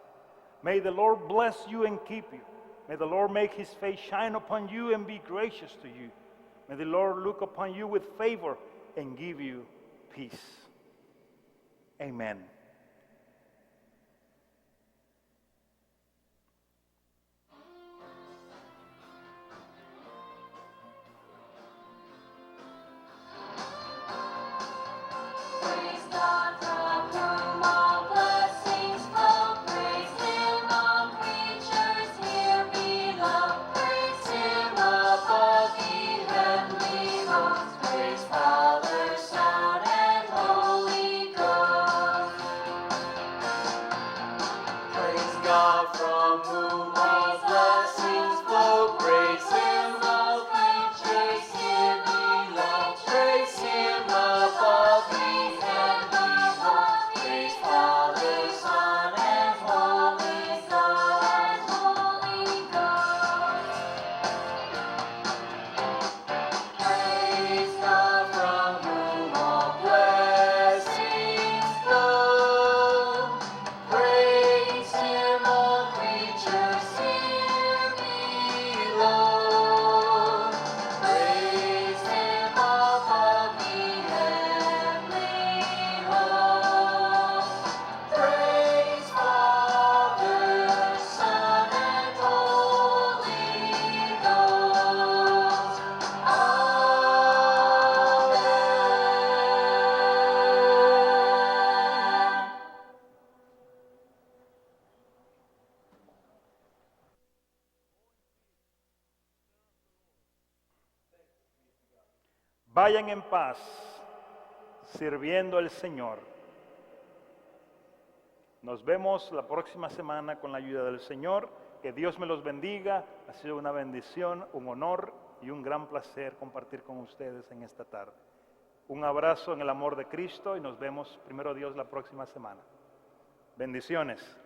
May the Lord bless you and keep you. May the Lord make his face shine upon you and be gracious to you. May the Lord look upon you with favor and give you peace. Amen. Praise God from whom all blessings flow. Praise Him, all creatures here below. Praise Him above the heavenly hosts. Praise Father, Son, and Holy Ghost. Praise God from whom all blessings flow. Praise Him, all creatures here below. Praise Him above the heavenly hosts. Praise Father, Son, and Holy Ghost. Holy Ghost. Praise God from whom all blessings flow. Praise Him, all creatures here below. Praise Him above the heavenly hosts. Praise Father, Son, and Holy Ghost. Amen. Vayan en paz, sirviendo al Señor. Nos vemos la próxima semana con la ayuda del Señor. Que Dios me los bendiga. Ha sido una bendición, un honor y un gran placer compartir con ustedes en esta tarde. Un abrazo en el amor de Cristo y nos vemos, primero Dios, la próxima semana. Bendiciones.